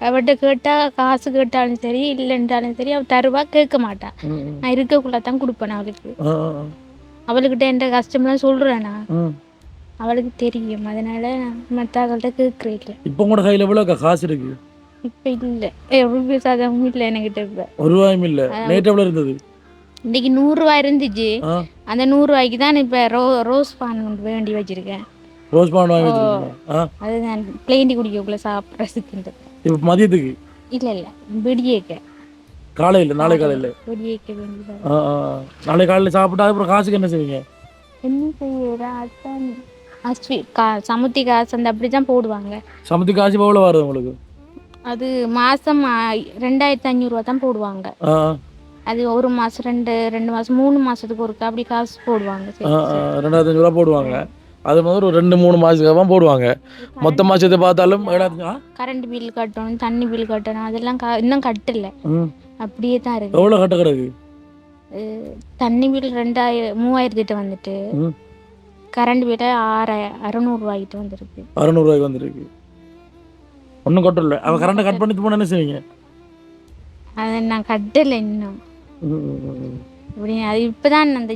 அவட்ட கேட்டால் காசு கேட்டாலும் சரி இல்லைன்றாலும் சரி அவள் தருவா, கேட்க மாட்டான். நான் இருக்கக்குள்ள தான் கொடுப்பேன் அவளுக்கு. அவளுக்கிட்ட என்ற கஷ்டம்லாம் சொல்கிறேன்னா அவளுக்கு தெரியும். அதனால மற்றவங்கள்ட்ட கேட்குறேன். இல்லை இப்போ உங்களோட கையில் எவ்வளோ காசு இருக்கு? இப்போ இல்லை, ரூபாய் சாதமும் இல்லை என்கிட்ட. இப்போ ஒரு ரூபாயும் இல்லை. நேற்று எவ்வளோ இருந்தது? இன்னைக்கு 100 ரூபாய் இருந்துச்சு. அந்த 100 ரூபாய்க்கு தான் இப்போ ரோஸ் பான் வேண்டி வச்சிருக்கேன். ரோஸ் பான் வாங்கி வச்சிருக்கீங்க? அது நான் பிளேண்டி குடிக்கக்குள்ள சாப்பிட்றதுக்கு. இப்போ மதியத்துக்கு இல்லை விடியேக்க காலையில், நாளை காலையில் விடியேக்க வேண்டியது. நாளை காலையில் சாப்பிட்டா அப்புறம் காசுக்கு என்ன செய்வீங்க? என்ன செய்யறா அதான் சமுத்தி காசு அந்த அப்படி தான் போடுவாங்க. சமுத்தி காசு எவ்வளோ வருது உங்களுக்கு? அது மாதம் 2500 ரூபா தான் போடுவாங்க. அது ஒரு மாதம் 2 மாதம் 3 மாதத்துக்கு ஒருக்கா அப்படி காசு போடுவாங்க. 2500 ரூபா போடுவாங்க. அது மாதிரி ஒரு 2-3 மாதத்துக்காக போடுவாங்க. மொத்த மாதத்தை பார்த்தாலும் கரண்ட் பில் கட்டணும், தண்ணி பில் கட்டணும், அதெல்லாம் இன்னும் கட்டல, அப்படியே தான் இருக்கு. எவ்வளோ கட்ட கிடக்கு? தண்ணி பில் 3000 கிட்ட வந்துட்டு, கரண்ட் பில் 600 ரூபாய்கிட்ட வந்துருக்கு. 600 ரூபாய்க்கு வந்துருக்கு. ஒன்றும் கட்டல. அவள் கரண்ட்டை கட் பண்ணிட்டு போனால் என்ன செய்வீங்க? அதை நான் கட்டலை இன்னும். இப்படி அது இப்போதான் அந்த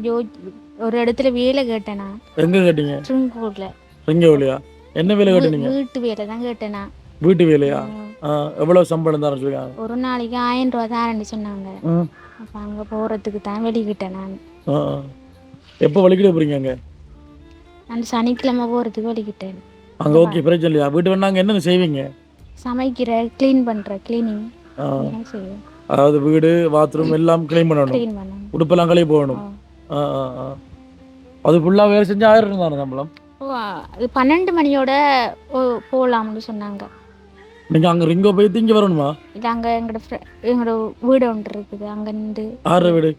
ஒரு இடத்துல வேலை கேட்டேனா. எங்கே கேட்டீங்க? திருங்கூரில். திருங்கூர்லையா? என்ன வேலை கேட்டீங்க? வீட்டு வேலை தான் கேட்டேனா. வீட்டு வேலையா? எவ்வளோ சம்பளம் தான் சொல்லுவாங்க? ஒரு நாளைக்கு 1000 ரூபா தான் சொன்னாங்க. அப்போ அங்கே போகிறதுக்கு தான் வெளிக்கிட்டேன் நான். எப்போ வலிக்கிட போகிறீங்க அங்கே? நான் சனிக்கிழமை போகிறதுக்கு வலிக்கிட்டேன். அங்கே ஓகே, பிரச்சனை இல்லையா? வீட்டு வேணாங்க என்ன செய்வீங்க? சமைக்கிற, க்ளீன் பண்ணுற, க்ளீனிங் செய்வேன். அதாவது வீடு பாத்ரூம் எல்லாம் க்ளீன் பண்ணணும், உடுப்பெல்லாம் கழுவி போகணும். அது ஃபுல்லாக வேலை செஞ்சு 1000 தானே சம்பளம்? அது 12 மணியோட போகலாம்னு சொன்னாங்க. நீங்கள் அங்கே ரிங்கோ போய் இங்கே வரணுமா? இல்லை, அங்கே எங்களோட வீடு ஒன்று இருக்குது. அங்கேருந்து ஆறு வீடு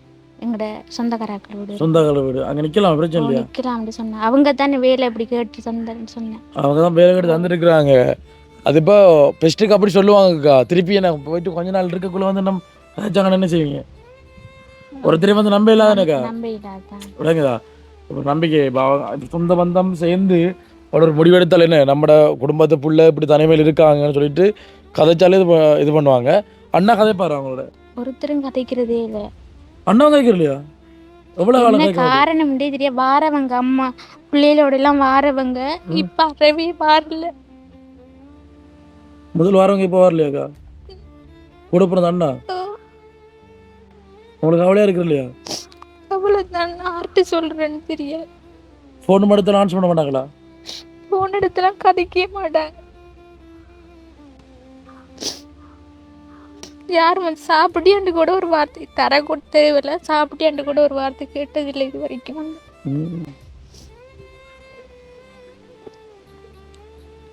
எங்களோட சொந்தக்காரர்கள் வீடு. சொந்தக்கார வீடு அங்கே நிற்கலாம், பிரச்சனை இல்லையா? நிற்கலாம்னு சொன்னேன். அவங்க தானே வேலை எப்படி கேட்டு சொந்தன்னு சொன்னேன். அவங்க தான் வேலை கேட்டு தந்துருக்குறாங்க. அது இப்போ பெஸ்ட்டுக்கு அப்படி சொல்லுவாங்கக்கா. திருப்பி என்ன போயிட்டு கொஞ்ச நாள் இருக்கக்குள்ளே வந்து நம்ம நினைச்சாங்கன்னு என்ன செய்வீங்க? ஒருத்தரையும் வந்து நம்ப இல்லாதனக்கா விளங்குதா? இப்போ நம்பிக்கை சொந்த பந்தம் சேர்ந்து ஒரு முடிவெடுத்தால் என்ன, நம்மட குடும்பத்தை புள்ள இப்படி தனிமையில் இருக்காங்கன்னு சொல்லிட்டு கதைச்சாலே இது பண்ணுவாங்க. அண்ணா கதைப்பாரு அவங்களோட. ஒருத்தரும் கதைக்கிறதே இல்லை. அண்ணா கதைக்கிறலையா? எவ்வளோ காலம் காரணம் தெரிய வாரவங்க அம்மா பிள்ளைகளோட எல்லாம் வாரவங்க இப்போ அறவே வாரல. முதல் வாரவங்க இப்போ வரலையாக்கா? கூட பிறந்த அண்ணா உங்களுக்கு கவலையாக இருக்கிற இல்லையா? அவ்வளோதான். ஆர்ட்டு சொல்கிறேன்னு தெரியாது. ஃபோன் எடுத்து ஆன்சர் பண்ண மாட்டாங்களா? ஃபோன் எடுத்துலாம் கதைக்கவே மாட்டாங்க. யாரும் வந்து சாப்பிட்டியாண்டு கூட ஒரு வார்த்தை தர கொடுத்தேவில்லை, சாப்பிட்டியாண்டு கூட ஒரு வார்த்தை கேட்டதில்லை இது வரைக்கும்.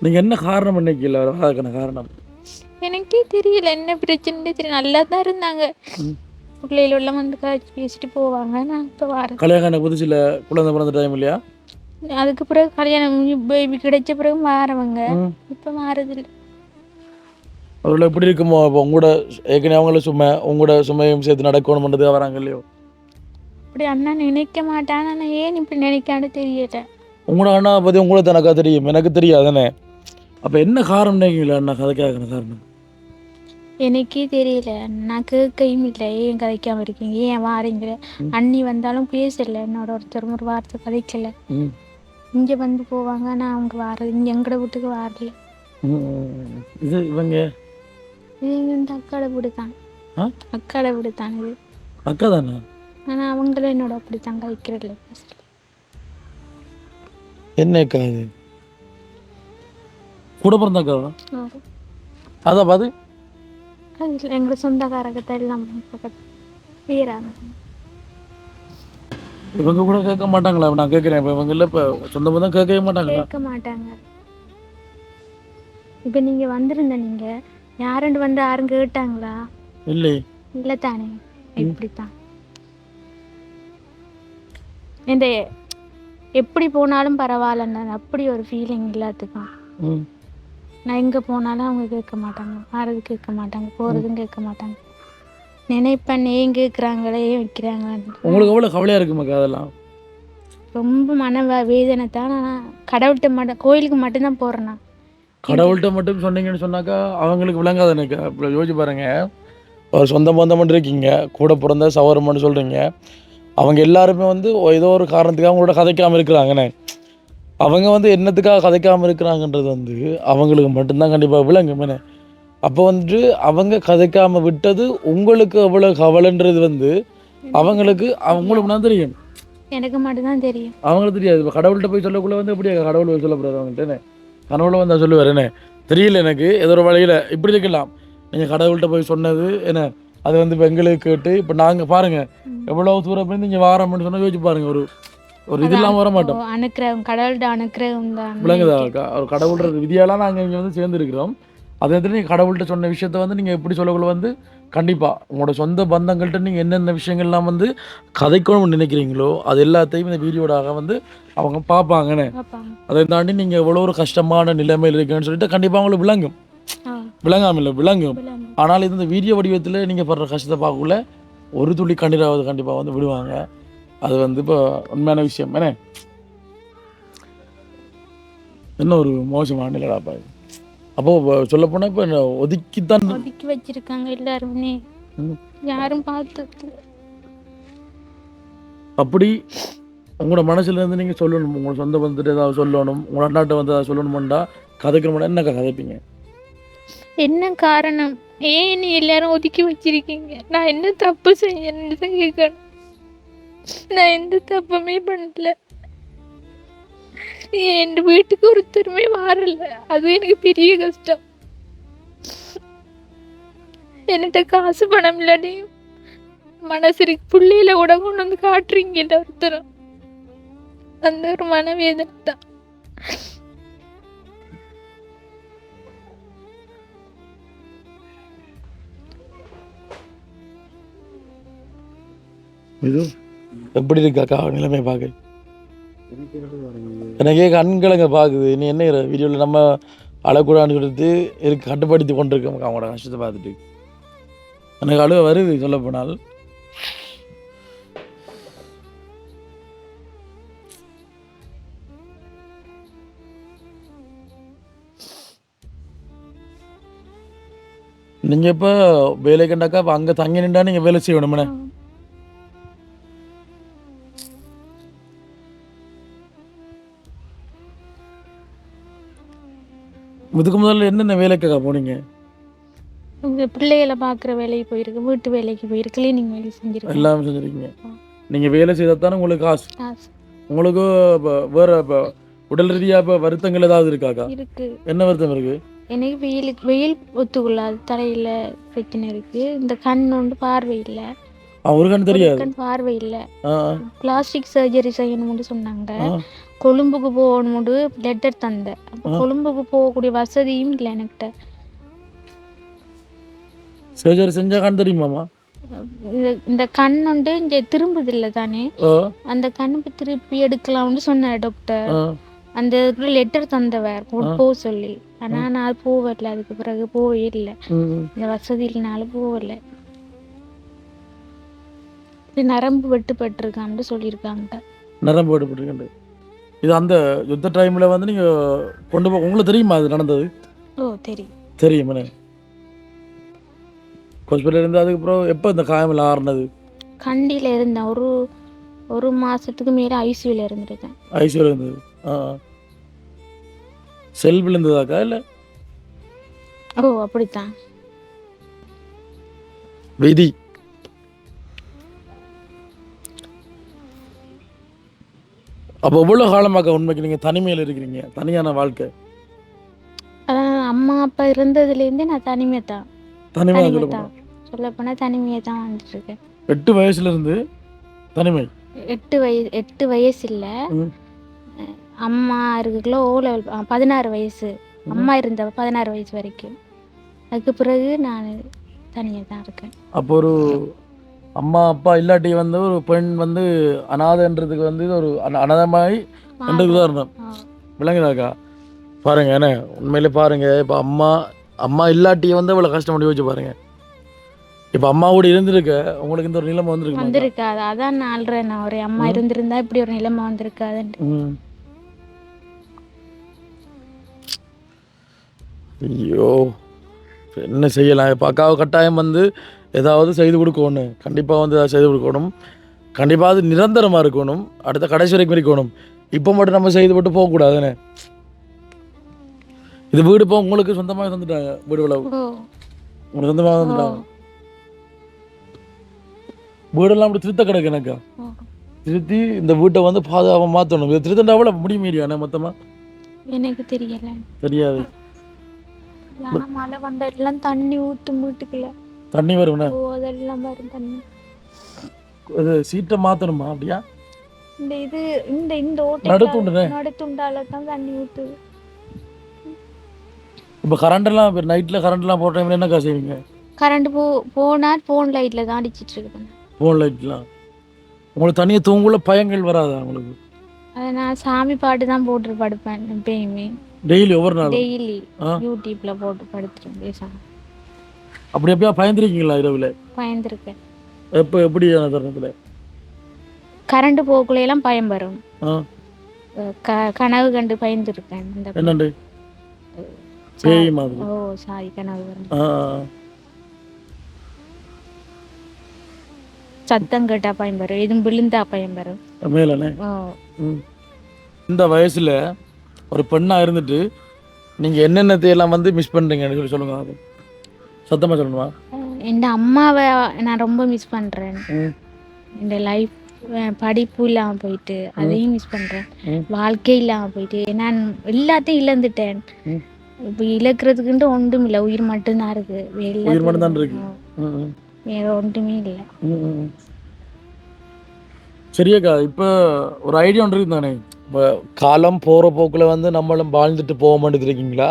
நீங்கள் என்ன காரணம் நினைக்கல? அதுக்கான காரணம் எனக்கே தெரியல, என்ன பிரச்சனை தெரியல. நல்லா தான் இருந்தாங்க. பிள்ளைகள வந்து காய்ச்சி பேசிட்டு போவாங்க. நான் இப்போ வரேன். கல்யாணம் புதுசில் குழந்தை பிறந்த டைம் இல்லையா? அதுக்கு பிறகு கல்யாணம் பேபி கிடைச்ச பிறகு மாறவங்க. இப்போ மாறதில்லை. அவர்கள் எப்படி இருக்குமோ இப்போ உங்களோட ஏற்கனவே அவங்கள சுமை உங்களோட சுமையும் சேர்த்து நடக்கணும்ன்றது வராங்க இல்லையோ? அப்படி அண்ணா நினைக்க மாட்டான். ஆனால் ஏன் இப்படி நினைக்கான்னு தெரியல. உங்களோட அண்ணா பற்றி உங்களுக்கு எனக்கா தெரியும், எனக்கு தெரியாதானே. அப்போ என்ன காரணம் நினைக்கிறீங்களா அண்ணா கதைக்காக காரணம்? எனக்கே தெரியல. நான் கேட்கையும் இல்லை ஏன் கதைக்காம இருக்கீங்க, ஏன் வாரீங்க. அண்ணி வந்தாலும் பேசல என்னோட ஒருத்தரும் ஒரு வார்த்தை கதைக்கல. இங்கே வந்து போவாங்க, நான் அவங்க வாரது இங்கே எங்கட வீட்டுக்கு வாரல. இது இவங்க இது இந்த அக்காட வீடு தான். அக்காட வீடு தான் இது. அக்கா தானே? ஆனால் அவங்களும் என்னோட அப்படித்தான் கதைக்கிறதில்ல. என்ன அக்கா இது? கூட பிறந்த அக்காவா? அதான் பாது அது எங்களோட சொந்தக்காரகத்தை எல்லாம் வீராங்க. இவங்க கூட கேட்க மாட்டாங்களா? நான் கேட்குறேன். இப்போ இவங்க இல்லை, இப்போ சொந்தமாக தான் கேட்கவே மாட்டாங்களா? கேட்க மாட்டாங்க. இப்போ நீங்கள் வந்திருந்த நீங்கள் யாருண்டு வந்து யாரும் கேட்டாங்களா? இல்லை இல்லை தானே. இப்படித்தான் இந்த எப்படி போனாலும் பரவாயில்லன்னு அப்படி ஒரு ஃபீலிங் எல்லாத்துக்கும். நான் எங்கே போனாலும் அவங்க கேட்க மாட்டாங்க, ஆறது கேட்க மாட்டாங்க, போகிறதும் கேட்க மாட்டாங்க. நினைப்பேன் ஏன் கேட்குறாங்களே, ஏன் வைக்கிறாங்க. உங்களுக்கு எவ்வளோ கவலையாக இருக்குமாக்கா அதெல்லாம்? ரொம்ப மன வேதனை தான். ஆனால் கடவுள்கிட்ட மட்டும் கோயிலுக்கு மட்டும்தான் போகிறேன்னா. கடவுள்கிட்ட மட்டும் சொன்னீங்கன்னு சொன்னாக்கா அவங்களுக்கு விளங்காது. எனக்கு இப்போ யோசிச்சு பாருங்க, ஒரு சொந்த பந்தம் மட்டும் இருக்கீங்க, கூட பிறந்த சவரம்னு சொல்கிறீங்க. அவங்க எல்லாருமே வந்து ஏதோ ஒரு காரணத்துக்காக அவங்களோட கதைக்காமல் இருக்கிறாங்கண்ணே. அவங்க வந்து என்னத்துக்காக கதைக்காமல் இருக்கிறாங்கன்றது வந்து அவங்களுக்கு மட்டும்தான் கண்டிப்பாக விளங்குமேண்ணே. அப்போ வந்துட்டு அவங்க கதைக்காமல் விட்டது உங்களுக்கு எவ்வளோ கவலைன்றது வந்து அவங்களுக்கு தான் தெரியும். எனக்கு மட்டும்தான் தெரியும், அவங்களுக்கு தெரியாது. இப்போ கடவுள்கிட்ட போய் சொல்லக்குள்ள வந்து எப்படியா கடவுள் போய் சொல்லப்படுறது அவங்கள்ட்ட? கனவுல வந்து சொல்லுவார் என்ன தெரியல எனக்கு, ஏதோ ஒரு வழியில் இப்படி இருக்கலாம். நீங்கள் கடவுள்கிட்ட போய் சொன்னது என்ன, அது வந்து இப்போ எங்களுக்கு கேட்டு இப்போ நாங்கள் பாருங்கள் எவ்வளோ தூரம் போய் நீங்கள் வாரம்னு சொன்னால் யோசிச்சு பாருங்கள். ஒரு இது இல்லாமல் வர மாட்டோம். அனுக்கிரகம் கடவுள்கிட்ட அனுக்கிரகம் தான் விளங்குதா? ஒரு கடவுள்ற விதியாலாம் நாங்கள் இங்கே வந்து சேர்ந்துருக்கிறோம். அதே மாதிரி நீங்கள் கடவுள்கிட்ட சொன்ன விஷயத்த வந்து நீங்கள் எப்படி சொல்லக்குள்ள வந்து கண்டிப்பாக உங்களோட சொந்த பந்தங்கள்கிட்ட நீங்கள் என்னென்ன விஷயங்கள்லாம் வந்து கதைக்கணும்னு நினைக்கிறீங்களோ அது எல்லாத்தையும் இந்த வீடியோடாக வந்து அவங்க பார்ப்பாங்கன்னு. அதை தாண்டி நீங்கள் எவ்வளோ ஒரு கஷ்டமான நிலைமையில் இருக்குன்னு சொல்லிட்டு கண்டிப்பாக அவங்களுக்கு விளங்கும். விளங்காமல் இல்லை, விளங்கும். ஆனால் இது இந்த வீடியோ வடிவத்தில் நீங்கள் படுற கஷ்டத்தை பார்க்கக்குள்ள ஒரு துளி கண்ணீராவது கண்டிப்பாக வந்து விடுவாங்க. அது வந்து இப்போ உண்மையான விஷயம் என்ன. என்ன ஒரு மோசமான நிலைடாப்பா. அப்போ சொல்லப்போனால் இப்போ ஒதுக்கி வச்சிருக்காங்க எல்லாருமே, யாரும் பார்த்து. அப்படி உங்களோட மனசுலேருந்து நீங்கள் சொல்லணும், உங்களோட சொந்த பந்தத்தை ஏதாவது சொல்லணும், உங்களோட அண்ணாட்ட வந்து ஏதாவது சொல்லணுமெண்டா கதைக்கணும்னா என்னக்கா கதைப்பீங்க? என்ன காரணம், ஏன் நீ எல்லாரும் ஒதுக்கி வச்சிருக்கீங்க, நான் என்ன தப்பு செய்யணும்னு கேட்கணும். நான் எந்த தப்புமே பண்ணல, என் வீட்டுக்கு ஒருத்தருமே வரல, அது எனக்கு பெரிய கஷ்டம். என்கிட்ட காசு பணம் இல்லாட்டி மனசு புள்ளையில கூட கொண்டு வந்து காட்டுறீங்க ஒருத்தரும், அந்த ஒரு மனவேதனை தான். இது எப்படி இருக்காக்கா நிலைமை பார்க்க? எனக்கே கண்கலங்க பார்க்குது. நீ என்ன வீடியோவில் நம்ம அழக்கூடான்னு சொல்லிட்டு இருக்கு கட்டுப்படுத்தி கொண்டிருக்கோம் அவங்களோட கஷ்டத்தை பார்த்துட்டு எனக்கு அழுக வருது சொல்ல போனால். நீங்கள் இப்போ வேலை கண்டாக்கா இப்போ அங்கே தங்கி நின்றா நீங்கள் வேலை செய்யணுமே. இதுக்கு முதல்ல என்னென்ன வேலைக்காக போனீங்க? பிள்ளைகளை பார்க்குற வேலைக்கு போயிருக்கு, வீட்டு வேலைக்கு போயிருக்கு, கிளீனிங் வேலை செஞ்சிருக்கேன், எல்லாமே செஞ்சுருக்கீங்க. நீங்கள் வேலை செய்தால் தானே உங்களுக்கு காசு. உங்களுக்கு வேறு இப்போ உடல் ரீதியாக இப்போ வருத்தங்கள் ஏதாவது இருக்காக்கா? இருக்கு. என்ன வருத்தம் இருக்குது? எனக்கு வெயில் ஒத்துக்கொள்ளாது, தலையில் பிரச்சனை இருக்குது, இந்த கண் ஒன்று பார்வை இல்லை. ஒரு கண் தெரியாது, கண் பார்வை இல்லை, பிளாஸ்டிக் சர்ஜரி செய்யணும்னு சொன்னாங்க. கொழும்புக்கு போகணும்னு லெட்டர் தந்தேன். கொழும்புக்கு போகக்கூடிய வசதியும் இல்லை என்கிட்ட. சர்ஜரி செஞ்சா கண் தெரியுமாமா? இந்த கண் வந்து இங்கே திரும்புது இல்லை தானே, அந்த கண்ணுக்கு திருப்பி எடுக்கலாம்னு சொன்னார் டாக்டர். அந்த லெட்டர் தந்தவர் போக சொல்லி, ஆனால் நான் போகல. அதுக்கு பிறகு போவே இல்லை, இந்த வசதி இல்லைனாலும் போகல. நரம்பு வெட்டுப்பட்டிருக்கான்னு சொல்லியிருக்காங்க. நரம்பு வெட்டுப்பட்டிருக்கேன். இது அந்த யுத்த டைமில் வந்து நீங்கள் கொண்டு போ உங்களுக்கு தெரியுமா அது நடந்தது? ஓ தெரியும். தெரியுமாண்ணே? ஹாஸ்பிட்டல் இருந்து அதுக்கப்புறம் எப்போ இந்த காயமெல்லாம் ஆறுனது? கண்டியில் இருந்தேன். ஒரு மாதத்துக்கு மேலே ஐசியூவில் இருந்திருக்கேன். ஐசியூவில் இருந்தது. செல் விழுந்ததாக்கா இல்லை? ஓ அப்படித்தான். விதி. அப்போ எவ்வளோ காலமாக்கா உண்மைக்கு நீங்கள் தனிமையில் இருக்கிறீங்க, தனியான வாழ்க்கை? அம்மா அப்பா இருந்ததுலேருந்து நான் தனிமை தான். தனிமையாக சொல்லப்போனால் தனிமையை தான் வந்துட்டுருக்கேன். 8 வயசுலேருந்து தனிமை. 8 வயசு இல்லை, அம்மா இருக்குள்ள ஓ லெவல் 16 வயசு. அம்மா இருந்த 16 வயசு வரைக்கும். அதுக்கு பிறகு நான் தனியாக தான் இருக்கேன். அப்போ ஒரு அம்மா அப்பா இல்லாட்டி வந்து ஒரு பெண் வந்து அனாதைன்றதுக்கு வந்து ஒரு அனாதமாய் ரெண்டு உதாரணம் விளங்குதாக்கா? பாருங்க என்ன உண்மையிலே பாருங்க. இப்போ அம்மா இல்லாட்டியை வந்து இவ்வளோ கஷ்டப்பட்டு வச்சு பாருங்க. இப்போ அம்மாவோட இருந்திருக்க உங்களுக்கு இந்த ஒரு நிலைமை வந்திருக்காது. அதான் நான் ஆள்றேன். நான் ஒரு அம்மா இருந்திருந்தா இப்படி ஒரு நிலைமை வந்திருக்காதுன்ட்டு. ஐயோ என்ன செய்யலாம்? இப்போ அக்காவை கட்டாயம் வந்து ஏதாவது செய்து கொடுக்கணும். கண்டிப்பாக வந்து ஏதாவது செய்து கொடுக்கணும். கண்டிப்பாக அது நிரந்தரமாக இருக்கணும். அடுத்த கடைசி வரைக்கும் இருக்கணும். இப்போ மட்டும் நம்ம செய்து போட்டு போகக்கூடாதுன்னு. இது வீடு இப்போ உங்களுக்கு சொந்தமாக தந்துட்டாங்க. வீடு விளவு உங்களுக்கு சொந்தமாக தந்துட்டாங்க. வீடெல்லாம் அப்படி திருத்த கிடக்கு எனக்கா. திருத்தி இந்த வீட்டை வந்து பாதுகாப்பாக மாற்றணும். இதை திருத்தண்டா அவ்வளோ முடியுமேடியாண்ணே மொத்தமாக? எனக்கு தெரியல. தெரியாது. மழை வந்த எல்லாம் தண்ணி ஊற்றும் வீட்டுக்குள்ள. தண்ணி வரும்ண்ணே? அதெல்லாம் வரும் தண்ணி. இது சீட்டை மாற்றணுமா அப்படியா? இந்த ஓட்டை நடுத்துண்டால தான் தண்ணி ஊற்றுது. இப்போ கரண்டெல்லாம் இப்போ நைட்டில் கரண்ட்லாம் போடுற டைமில் என்னக்கா செய்வீங்க? கரண்ட் போனால் ஃபோன் லைட்டில் தான் அடிச்சிட்டு இருக்கேன். ஃபோன் லைட்லாம் உங்களுக்கு தனியாக தூங்குள்ள பயங்கள் வராதா உங்களுக்கு? அதை நான் சாமி பாட்டு தான் போட்டு படுப்பேன் எப்பயுமே. டெய்லி ஒவ்வொரு நாள் டெய்லி யூடியூப்ல போட்டு படுத்துறேன் பேசாம. அப்படி எப்பயா பயந்துருக்கீங்களா இரவுல? பயந்துருக்கேன். எப்போ எப்படியான தருணத்தில்? கரண்ட் போக்குள்ள எல்லாம் பயம் வரும். கனவு கண்டு பயந்துருக்கேன். என்னண்டு? பேய் மாதிரி. ஓ சாரி கனவு வரும். சத்தம் கேட்டா பயம் வரும். எதுவும் விழுந்தா பயம் வரும். மேலே இந்த வயசுல ஒரு பெண்ணாக இருந்துட்டு நீங்கள் என்னென்னத்தையெல்லாம் வந்து மிஸ் பண்ணுறீங்கன்னு சொல்லி சொல்லுங்க. அது சத்தமாக சொல்லணுமா? என் அம்மாவை நான் ரொம்ப மிஸ் பண்ணுறேன். என் லைஃப் படிப்பு இல்லாமல் போயிட்டு அதையும் மிஸ் பண்ணுறேன். வாழ்க்கை இல்லாமல் போயிட்டு நான் எல்லாத்தையும் இழந்துட்டேன். இப்போ இழக்கிறதுக்குன்ட்டு ஒன்றும் இல்லை. உயிர் மட்டும்தான் இருக்கு. உயிர் மட்டும்தான் இருக்கு. வேற ஒன்றுமே இல்லை. சரியாக்கா. இப்போ ஒரு ஐடியா ஒன்று இருக்குதானே? இப்போ காலம் போகிற போக்கில் வந்து நம்மளும் வாழ்ந்துட்டு போக மாட்டேங்கிறீங்களா,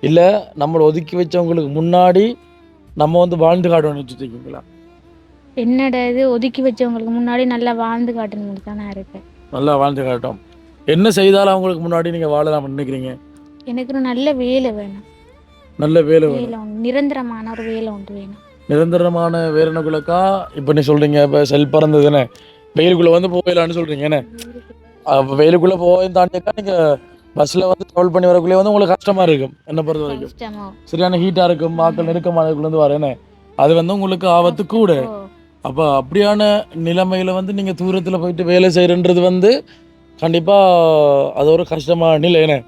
இல்லை நம்மளை ஒதுக்கி வச்சவங்களுக்கு முன்னாடி நம்ம வந்து வாழ்ந்து காட்டணும்னு வச்சுருக்கீங்களா? என்னோட இது ஒதுக்கி வச்சவங்களுக்கு முன்னாடி நல்லா வாழ்ந்து காட்டணும்னு தான் நான் இருக்கேன். நல்லா வாழ்ந்து காட்டும். என்ன செய்தாலும் அவங்களுக்கு முன்னாடி நீங்கள் வாழலாம் நினைக்கிறீங்க? எனக்கு ஒரு நல்ல வேலை வேணும். நல்ல வேலை வேணும். நிரந்தரமான ஒரு வேலை ஒன்று வேணும். நிரந்தரமான வேலைக்குள்ளக்கா இப்போ நீ சொல்கிறீங்க இப்போ செல் பறந்ததுன்னு வெயிலுக்குள்ளே வந்து போகலான்னு சொல்கிறீங்கண்ணே. அப்போ வெயிலுக்குள்ளே போகையும் தாண்டியக்கா நீங்கள் பஸ்ஸில் வந்து ட்ராவல் பண்ணி வரக்குள்ளே வந்து உங்களுக்கு கஷ்டமாக இருக்கும். என்ன பொறுத்த வரைக்கும் சரியான ஹீட்டாக இருக்கும். மாக்கள் நெருக்கமானதுக்குள்ளேருந்து வரேன்னு அது வந்து உங்களுக்கு ஆபத்து கூட. அப்போ அப்படியான நிலைமையில் வந்து நீங்கள் தூரத்தில் போயிட்டு வேலை செய்கிறன்றது வந்து கண்டிப்பாக அது ஒரு கஷ்டமான நிலைண்ணே.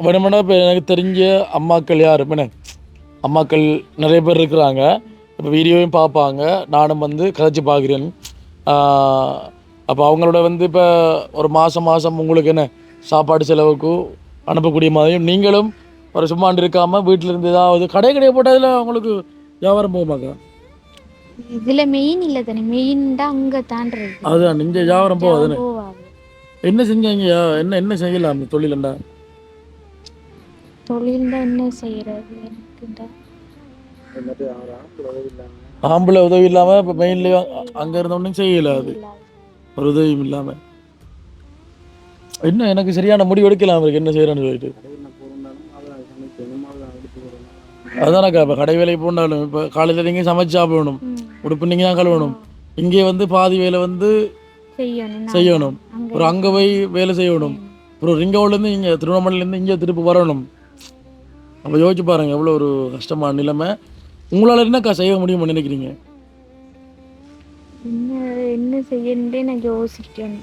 வேணுமென்னா இப்போ எனக்கு தெரிஞ்ச அம்மாக்கள் யார் என்ன அம்மாக்கள் நிறைய பேர் இருக்கிறாங்க. இப்போ வீடியோவையும் பார்ப்பாங்க, நானும் வந்து கதைச்சி பார்க்குறேன். அப்போ அவங்களோட வந்து இப்போ ஒரு மாதம் உங்களுக்கு என்ன சாப்பாடு செலவுக்கு அனுப்பக்கூடிய மாதிரியும் நீங்களும் ஒரு சும்மாண்டு இருக்காமல் வீட்டில் இருந்து ஏதாவது கடையை போட்டதில் அவங்களுக்கு வியாபாரம் போகுமாக்கா? இதில் மெயின் இல்லை தானே, மெயின் தான் அங்கே தாண்டுறது. அதுதான் இந்த வியாபாரம் போகாதுன்னு என்ன செஞ்சாங்க? என்ன செய்யலாம் அந்த தொழிலண்டா? தொழில் தான் என்ன செய்யறது? ஆம்பளை உதவி இல்லாமல் இப்போ மெயின்லேயும் அங்கே இருந்தவொன்னும் செய்யல. அது ஒரு உதவியும் இல்லாமல் இன்னும் எனக்கு சரியான முடிவு எடுக்கலாம். அவருக்கு என்ன செய்யறான்னு சொல்லிட்டு அதானக்கா. இப்போ கடை வேலைக்கு போனாலும் இப்போ காலையில் நீங்கள் சமைச்சு சாப்பிடணும். உடுப்பு நீங்கள் தான் கழுவணும். இங்கே வந்து பாதி வேலை வந்து செய்யணும். அப்புறம் அங்கே போய் வேலை செய்யணும். அப்புறம் ரிங்கோலேருந்து இங்கே திருவண்ணாமலையிலேருந்து இங்கே திருப்பி வரணும். அப்போ யோசிச்சு பாருங்கள் எவ்வளோ ஒரு கஷ்டமான நிலைமை. உங்களால் என்னக்கா செய்ய முடியும்னு நினைக்கிறீங்க? என்ன செய்யணுன்றே நான் யோசிக்கிறேன்.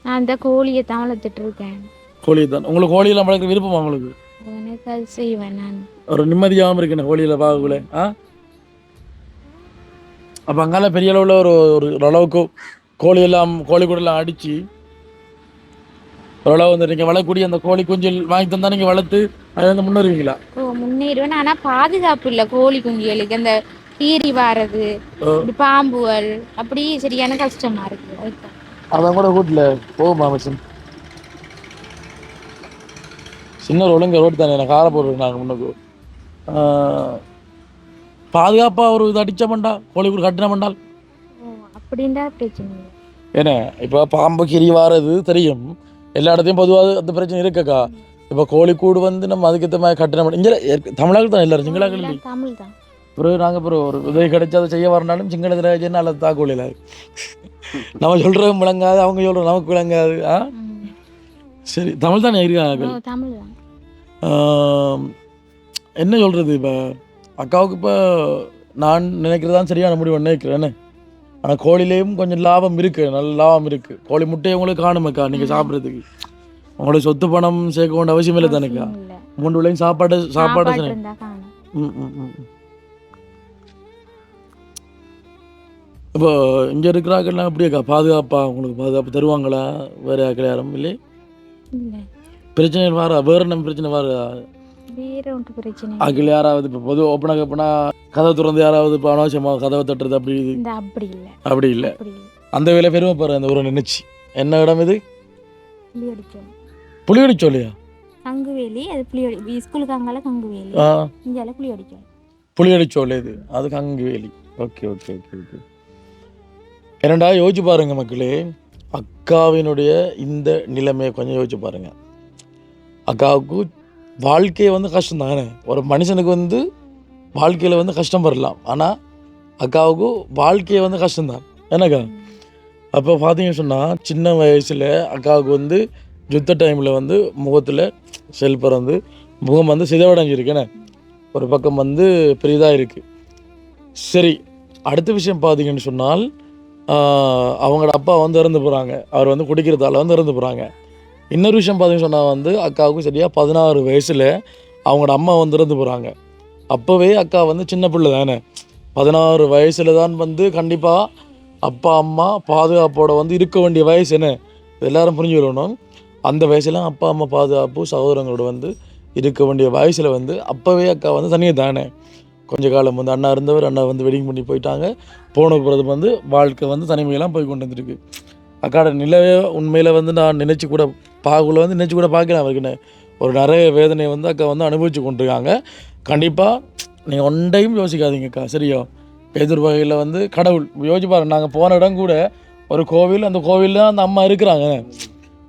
நான் அந்த கோழியை தான் வளர்த்துட்டு இருக்கேன். கோழியை தான் உங்களுக்கு கோழியெல்லாம் வளர்க்குற விருப்பமா உங்களுக்கு? எனக்கு அது செய்வேன் நான். ஒரு நிம்மதியாகவும் இருக்கேன் கோழியில் பார்க்கக்குள்ள. அப்போ அங்கால பெரிய அளவில் ஒரு அளவுக்கு கோழி கூடலாம் அடித்து ஓரளவு வந்து நீங்கள் வளரக்கூடிய அந்த கோழி குஞ்சில் வாங்கி தந்தால் நீங்கள் வளர்த்து அதை வந்து முன்னேறுவீங்களா? முன்னேறுவேன். ஆனால் பாதுகாப்பு இல்லை கோழி குஞ்சுகளுக்கு. அந்த கீரி வாரது, பாம்புகள் அப்படி சரியான கஷ்டமா இருக்கு. அதான் கூட வீட்டில் போகுமா மிஷன் சின்ன ஒழுங்க ரோடு தானே நான் காரை போடுறேன். நாங்கள் முன்னுக்கு பாதுகாப்பாக ஒரு இது அடித்த மண்டா கோழி கூட கட்டின மண்டால் அப்படின்டா பிரச்சனை. ஏன்னா இப்போ பாம்பு கிரி வாரது தெரியும், எல்லா இடத்தையும் பொதுவாக அந்த பிரச்சனை இருக்கக்கா. இப்போ கோழிக்கூடு வந்து நம்ம அதுக்கேற்ற மாதிரி கட்டின இங்கே தமிழர்கள் தான் எல்லாரும் சிங்களாக்கள் இல்லை. தமிழ் தான். அப்புறம் நாங்கள் அப்புறம் ஒரு உதவி கிடைச்சி அதை செய்ய வரனாலும் சிங்களத்தில் நல்ல தாக்கோழியில் நம்ம சொல்கிறதும் விளங்காது, அவங்க சொல்கிறோம் நமக்கு விளங்காது. சரி, தமிழ் தானே இருக்காங்க. தமிழ் தான். என்ன சொல்கிறது, இப்போ அக்காவுக்கு இப்போ நான் நினைக்கிறதான் சரியான முடிவு நினைக்கிறேன்னு. ஆனால் கோழிலேயும் கொஞ்சம் லாபம் இருக்குது, நல்ல லாபம் இருக்குது. கோழி முட்டையை உங்களுக்கு காணுமேக்கா நீங்கள் சாப்பிட்றதுக்கு. உங்களுக்கு சொத்து பணம் சேர்க்க வேண்டிய அவசியம் இல்லை தானேக்கா. 3 வேளையும் சாப்பாடு இப்போ இங்கே இருக்கிறாக்கெல்லாம் அப்படியேக்கா பாதுகாப்பாக உங்களுக்கு பாதுகாப்பு தருவாங்களா? வேறு ஆக்கள் யாரும் இல்லை? பிரச்சனை வாரா? வேறு நம்ம பிரச்சனை வாரா? ஆக்கள் யாராவது இப்போ பொது ஓப்பனாக எப்படின்னா கதவை திறந்து யாராவது இப்போ அனாவசியமாக கதவை தட்டுறது அப்படி இல்லை. அந்த வேலை பெருமை பாரு அந்த ஊரை நினைச்சு. என்ன இடம் இது? புளியடிச்சோலையா? கங்குவேலி. அது ஸ்கூலுக்கு அங்கால கங்குவேலி. இங்கால புளியடிச்சோலை. புளியடிச்சோலை இது, அது Kankuveli. Okay okay okay okay. என்னடா யோசிச்சு பாருங்க மக்களே, அக்காவினுடைய இந்த நிலைமையை கொஞ்சம் யோசிச்சு பாருங்க. அக்காவுக்கு வாழ்க்கையை வந்து கஷ்டம் தானே. ஒரு மனுஷனுக்கு வந்து வாழ்க்கையில் வந்து கஷ்டம் வரலாம், ஆனால் அக்காவுக்கு வாழ்க்கையை வந்து கஷ்டம்தான் என்னக்கா. அப்போ பார்த்தீங்கன்னு சொன்னால் சின்ன வயசில் அக்காவுக்கு வந்து யுத்த டைமில் வந்து முகத்தில் செல் பிறந்து முகம் வந்து சிதைவடைஞ்சிருக்கேன்னு ஒரு பக்கம் வந்து பெரிதாக இருக்குது. சரி, அடுத்த விஷயம் பார்த்தீங்கன்னு சொன்னால் அவங்களோட அப்பா வந்து இறந்து போகிறாங்க. அவர் வந்து குடிக்கிறதால வந்து இறந்து போகிறாங்க. இன்னொரு விஷயம் பார்த்தீங்கன்னு சொன்னால் வந்து அக்காவுக்கு சரியாக 16 வயசில் அவங்களோட அம்மா வந்து இறந்து போகிறாங்க. அப்போவே அக்கா வந்து சின்ன பிள்ளை தானே. 16 வயசில் தான் வந்து கண்டிப்பாக அப்பா அம்மா பாதுகாப்போடு வந்து இருக்க வேண்டிய வயசு என்ன, எல்லோரும் புரிஞ்சுக்கணும். அந்த வயசில் அப்பா அம்மா பாதுகாப்பு சகோதரங்களோட வந்து இருக்க வேண்டிய வயசில் வந்து அப்போவே அக்கா வந்து தனியாக தானே. கொஞ்ச காலம் வந்து அண்ணா இருந்தவர், அண்ணா வந்து வெட்டிங் பண்ணி போயிட்டாங்க. போன பிறகு வந்து வாழ்க்கை வந்து தனிமையெல்லாம் போய் கொண்டு வந்துருக்கு. அக்காட நிலையை உண்மையில் வந்து நான் நினச்சி கூட பார்க்கலாம். அவருக்கு ஒரு நிறைய வேதனையை வந்து அக்கா வந்து அனுபவித்து கொண்டிருக்காங்க. கண்டிப்பாக நீங்கள் ஒன்றையும் யோசிக்காதீங்கக்கா, சரியா? எதிர்வகையில் வந்து கடவுள் யோசிப்பாரு. நாங்கள் போன இடம் கூட ஒரு கோவில், அந்த கோவிலில் அந்த அம்மா இருக்கிறாங்க.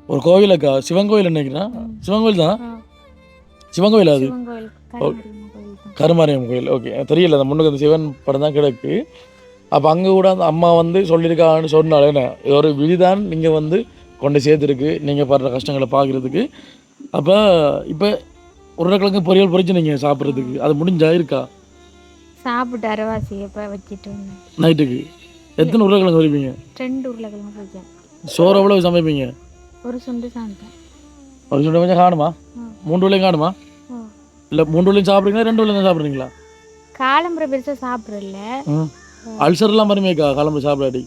ஒரு கோவில் அக்கா, சிவன் கோவில் நினைக்கிறேன். சிவன் கோவில் தான். சிவன் கோவில் அது கருமாரியம் கோயில். ஓகே, தெரியல. அந்த முன்னுக்கு அந்த சிவன் படம் தான் கிடக்கு. அப்போ அங்கே கூட அந்த அம்மா வந்து சொல்லியிருக்காங்கன்னு சொன்னாலே என்ன ஒரு விதிதான் நீங்கள் வந்து கொண்டு சேர்த்துருக்கு நீங்கள் படுற கஷ்டங்களை பார்க்குறதுக்கு. அப்போ இப்போ உருளைக்கிழங்கு பொரியல் பொரிச்சு நீங்கள் சாப்பிட்றதுக்கு அது முடிஞ்சா இருக்கா? சாப்பிட்டு அரைவாசி எப்போ வச்சுட்டு நைட்டுக்கு எத்தனை உருளைக்கிழங்கு வைப்பீங்க? 2 உருளைக்கிழங்கு வைப்பேன். சோறு எவ்வளோ சமைப்பீங்க? ஒரு சுண்டு சாப்பிட்டேன். ஒரு சுண்டு கொஞ்சம் காணுமா? 3 வேளையும் காணுமா? இல்லை 3 வேளையும் சாப்பிட்றீங்களா 2 வேளையும் சாப்பிட்றீங்களா? காலம்புரை பெருசாக சாப்பிட்றல. அல்சர்லாம் மருமைக்கா காலம்புரை சாப்பிடாடி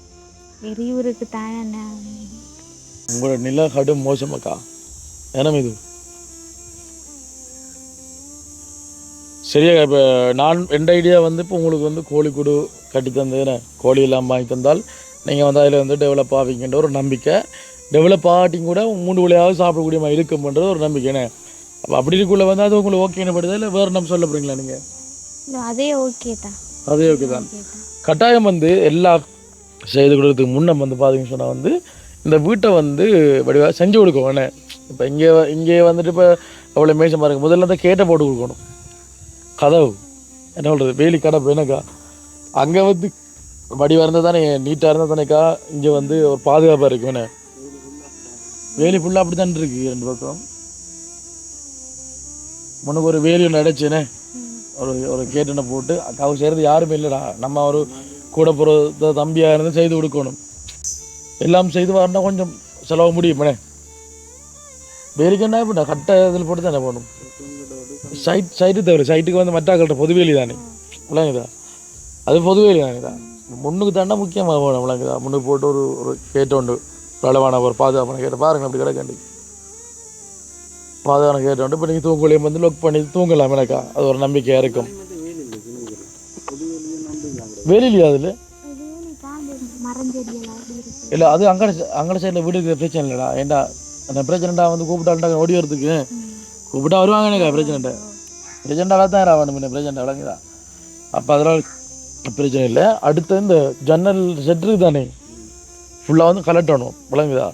எரியூருக்கு தானே. உங்களோட நில கடும் மோசமாக்கா. ஏன்னா இது சரியா? இப்போ நான் எந்த ஐடியா வந்து இப்போ உங்களுக்கு வந்து கோழிக்கூடு கட்டி தந்தேன்னு கோழி எல்லாம் வாங்கி தந்தால் நீங்கள் வந்து அதில் வந்து டெவலப் ஆவீங்கன்ற ஒரு நம்பிக்கை. டெவலப் ஆகிட்டிங் கூட 3 வேளையாவது சாப்பிடக்கூடிய மாதிரி இருக்கும்ன்றது ஒரு நம்பிக்கைண்ணே. அப்போ அப்படி இருக்குள்ள வந்து அது உங்களுக்கு ஓகேன்னு படுதா இல்லை வேறு நம்ம சொல்ல போகிறீங்களா நீங்கள்? அதே ஓகே தான். அதே ஓகே தான். கட்டாயம் வந்து எல்லா செய்து கொடுக்கறதுக்கு முன்னே வந்து பார்த்தீங்கன்னு சொன்னால் வந்து இந்த வீட்டை வந்து வடிவாக செஞ்சு கொடுக்கணும். இப்போ இங்கே வந்துட்டு இப்போ அவ்வளோ மேசம் பாருங்க, முதல்ல தான் கேட்டை போட்டு கொடுக்கணும். கதவு என்ன சொல்கிறது, வேலி கடப்பு என்னக்கா அங்கே வந்து வடிவாக இருந்தால் தானே நீட்டாக இருந்தால் தானேக்கா இங்கே வந்து ஒரு பாதுகாப்பாக இருக்கு என்ன வேலி ஃபுல்லாக அப்படி தான் இருக்கு 2 பக்கம். முன்னுக்கு ஒரு வேலி ஒன்று அடைச்சேனே ஒரு கேட்டனை போட்டு அக்காவை செய்கிறது யாருமே இல்லைடா. நம்ம ஒரு கூட போகிற தம்பியாக இருந்து செய்து கொடுக்கணும். எல்லாம் செய்து வரனா கொஞ்சம் செலவு முடியுமே. வேலிக்கு என்ன பண்ண கட்டை இதில் போட்டு தான் என்ன பண்ணணும். சைட்டு தவிர சைட்டுக்கு வந்து மட்டாக்கள்கிட்ட பொதுவேலி தானே விளங்குதா. அது பொதுவேலி தானேதா. முன்னுக்கு தாண்டா முக்கியமாக போகணும் விளங்குதா. முன்னுக்கு போட்டு ஒரு கேட்டு உண்டு அளவான ஒரு பாதுகாப்பான கேட்டை பாருங்கள் அப்படி கிடக்காண்டி பாதுகாப்பான கேட்டு உண்டு. இப்போ நீங்கள் தூங்கலையும் வந்து லொக் பண்ணி தூங்கலாம் எனக்கா. அது ஒரு நம்பிக்கையாக இருக்கும். வேலிலையா அதில் இல்லை அது அங்கே சைடில் வீடு இருக்கிற பிரச்சனை இல்லைடா. ஏண்டா அந்த பிரச்சனைடா வந்து கூப்பிட்டாண்டா ஓடி வரதுக்கு கூப்பிட்டா வருவாங்க எனக்கா. பிரச்சனைடாக தான் ஆகணும் முன்ன பிரச்சனை விளங்குதா. அப்போ அதெல்லாம் பிரச்சனை இல்லை. அடுத்து இந்த ஜன்னல் செட்டு தானே ஃபுல்லாக வந்து கலட்டணும் விளங்குதா.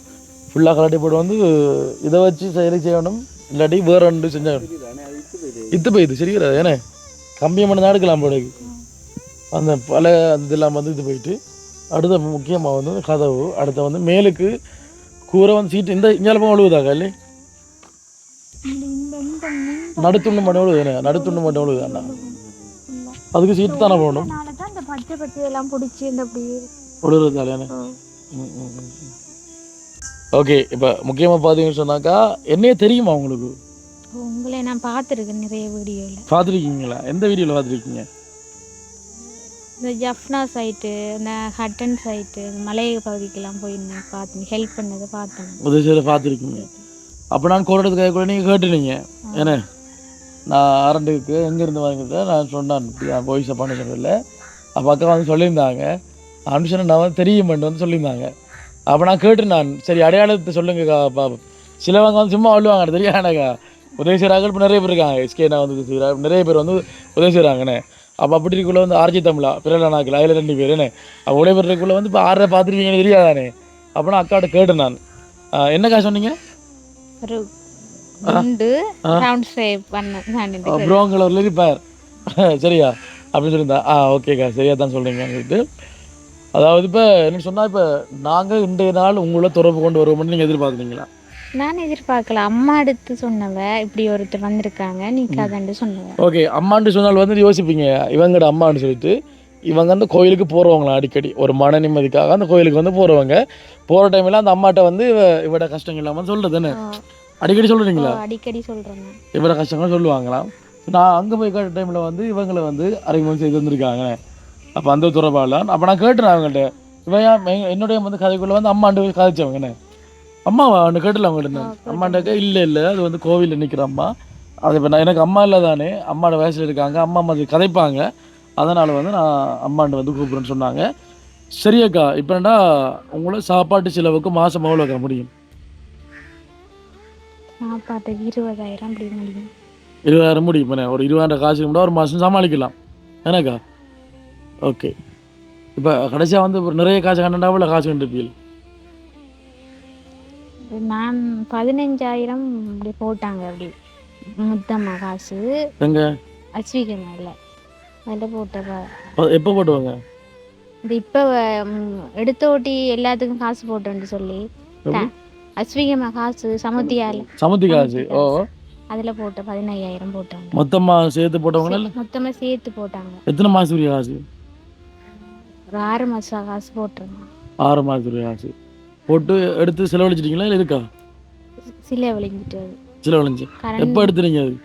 ஃபுல்லாக கலட்டி போட்டு வந்து இதை வச்சு செய்யணும். இல்லாட்டி வேறு 2 செஞ்சாகணும். இத்து போயிடுது சரியா. ஏன்னா கம்பியம் பண்ணி தான் எடுக்கலாம் போடுக்கு. அந்த பல அந்த இதெல்லாம் வந்து இது போயிட்டு அடுத்த முக்கியமாக வந்து கதவு அடுத்த வந்து மேலுக்கு கூரை வந்து சீட்டு இந்த இஞ்சாலப்பம் ஒழுகுதாக்கா இல்லை நடுத்துண்டு மட்டும் ஒழுகுது. என்ன நடுத்துண்டு மட்டும் ஒழுகுது அண்ணா. அதுக்கு சீட்டு தானே போகணும். ஒழுகுறதாலே. ஓகே இப்போ முக்கியமாக பார்த்தீங்கன்னு சொன்னாக்கா என்னையே தெரியுமா உங்களுக்கு? உங்களை நான் பார்த்துருக்கேன் நிறைய வீடியோவில். பார்த்துருக்கீங்களா? எந்த வீடியோவில் பார்த்துருக்கீங்க? இந்த ஜஃப்னா சைட்டு இந்த ஹட்டன் சைட்டு மலைய பகுதிக்கெல்லாம் போயிருந்தேன் பார்த்து ஹெல்ப் பண்ணதை பார்த்தேன். உதவி பார்த்துருக்கீங்க. அப்போ நான் கோரத்துக்காக கூட நீங்கள் கேட்டுனீங்க ஏன்னா நான் அரண்டுக்கு எங்கேருந்து வாங்கிட்டு நான் சொன்னேன் போய்ஸை பண்ண சொல்லல. அப்போ அக்கா வந்து சொல்லியிருந்தாங்க அனுஷனை நான் வந்து தெரியுமெண்டு வந்து சொல்லியிருந்தாங்க. அப்போ நான் கேட்டு நான் சரி அடையாளத்தை சொல்லுங்கக்கா பாப்பா. சிலவங்க வந்து சும்மா சொல்லுவாங்க தெரியாதாக்கா உதவி செய்கிறாங்க. இப்போ நிறைய பேர் இருக்காங்க எஸ்கே நான் வந்து செய்கிறாங்க நிறைய பேர் வந்து உதவி செய்கிறாங்கண்ணே. அப்போ அப்படி இருக்குள்ள வந்து ஆர்ஜி தமிழா பிறநாக்கில் அதில் 2 பேர் என்ன அப்போ உடைய பேருக்குள்ளே வந்து இப்போ 6 பார்த்துருவீங்கன்னு தெரியாதானே. அப்போ நான் அக்காட்ட கேட்டேன் நான் என்னக்கா சொன்னீங்க? ஒரு ரவுண்ட் ஷேப் பண்ண ப்ரௌன் கலரில் இருப்பார் சரியா அப்படின்னு சொல்லியிருந்தா. ஓகேக்கா சரியா தான் சொல்கிறீங்கன்னு. அதாவது இப்போ என்ன சொன்னால் இப்போ நாங்கள் இன்றைய நாள் உங்களை தொடர்பு கொண்டு வருவோம்னு நீங்கள் எதிர்பார்க்குறீங்களா? நான் எதிர்பார்க்கல. அம்மா எடுத்து சொன்னவ இப்படி ஒருத்தர் வந்திருக்காங்க நீ கதண்டு சொன்னவ. ஓகே அம்மான்னு சொன்னால் வந்து யோசிப்பீங்க இவங்கட அம்மான்னு சொல்லிட்டு இவங்க வந்து கோயிலுக்கு போகிறவங்களா அடிக்கடி ஒரு மன நிம்மதிக்காக அந்த கோயிலுக்கு வந்து போகிறவங்க போகிற டைமில் அந்த அம்மாட்ட வந்து இவட கஷ்டங்கள் இல்லாமல் சொல்கிறதுன்னு அடிக்கடி சொல்கிறீங்களா? அடிக்கடி சொல்கிறேங்க. இவட கஷ்டங்கள் சொல்லுவாங்களாம். நான் அங்கே போய் கேட்ட டைமில் வந்து இவங்களை வந்து அறிமுகம் செய்து வந்திருக்காங்க. அப்போ அந்த தொடர்பாகலாம் அப்போ நான் கேட்டேன் அவங்கள்ட்ட இவன் என்னுடைய வந்து கதைக்குள்ளே வந்து அம்மாண்டு கதைச்சவங்கண்ணே. அம்மா ஒன்று கேட்டல அவங்கள்ட்ட அம்மாண்டாக்க இல்லை அது வந்து கோவிலில் நிற்கிற அம்மா. அது இப்போ நான் எனக்கு அம்மா இல்லை தானே அம்மாவோட வயசில் இருக்காங்க அம்மா மாதிரி கதைப்பாங்க. அதனால் வந்து நான் அம்மாண்டு வந்து கூப்பிட்றேன்னு சொன்னாங்க. சரியாக்கா இப்போ என்னடா உங்களை சாப்பாட்டு செலவுக்கு மாதம் எவ்வளோ வைக்க முடியும்? சாப்பாட்டுக்கு 20,000 அப்படி முடியும். 20,000 முடியும். ஒரு 20,000 காசு கூட ஒரு மாதம் சமாளிக்கலாம் எனக்கா. ஓகே இப்போ கடைசியாக வந்து நிறைய காசு கண்டா இவ்வளோ காசு கண்டுப்பீங்க? நான் 15,000 அப்படி போட்டாங்க அப்படி மொத்தமாக காசு எங்க அஸ்விகமா இல்லை அதில் போட்டப்ப எப்போ போட்டுவாங்க? இந்த இப்போ எடுத்த ஓட்டி எல்லாத்துக்கும் காசு போட்டேன்னு சொல்லி அஸ்விகமா காசு சமுத்தி காசு அதில் போட்ட 15,000 போட்டாங்க. மொத்தமாக சேர்த்து போட்டவங்க மொத்தமாக சேர்த்து போட்டாங்க. எத்தனை மாதத்துக்குரிய காசு? ஒரு 6 மாதம் காசு போட்டுருங்க. 6 மாதத்துக்குரிய காசு போட்டு எடுத்து செலவழிச்சிட்டிங்களா இல்லை இருக்கா? செலவழிஞ்சிட்டு செலவழிஞ்சு எப்போ எடுத்துறீங்க? அது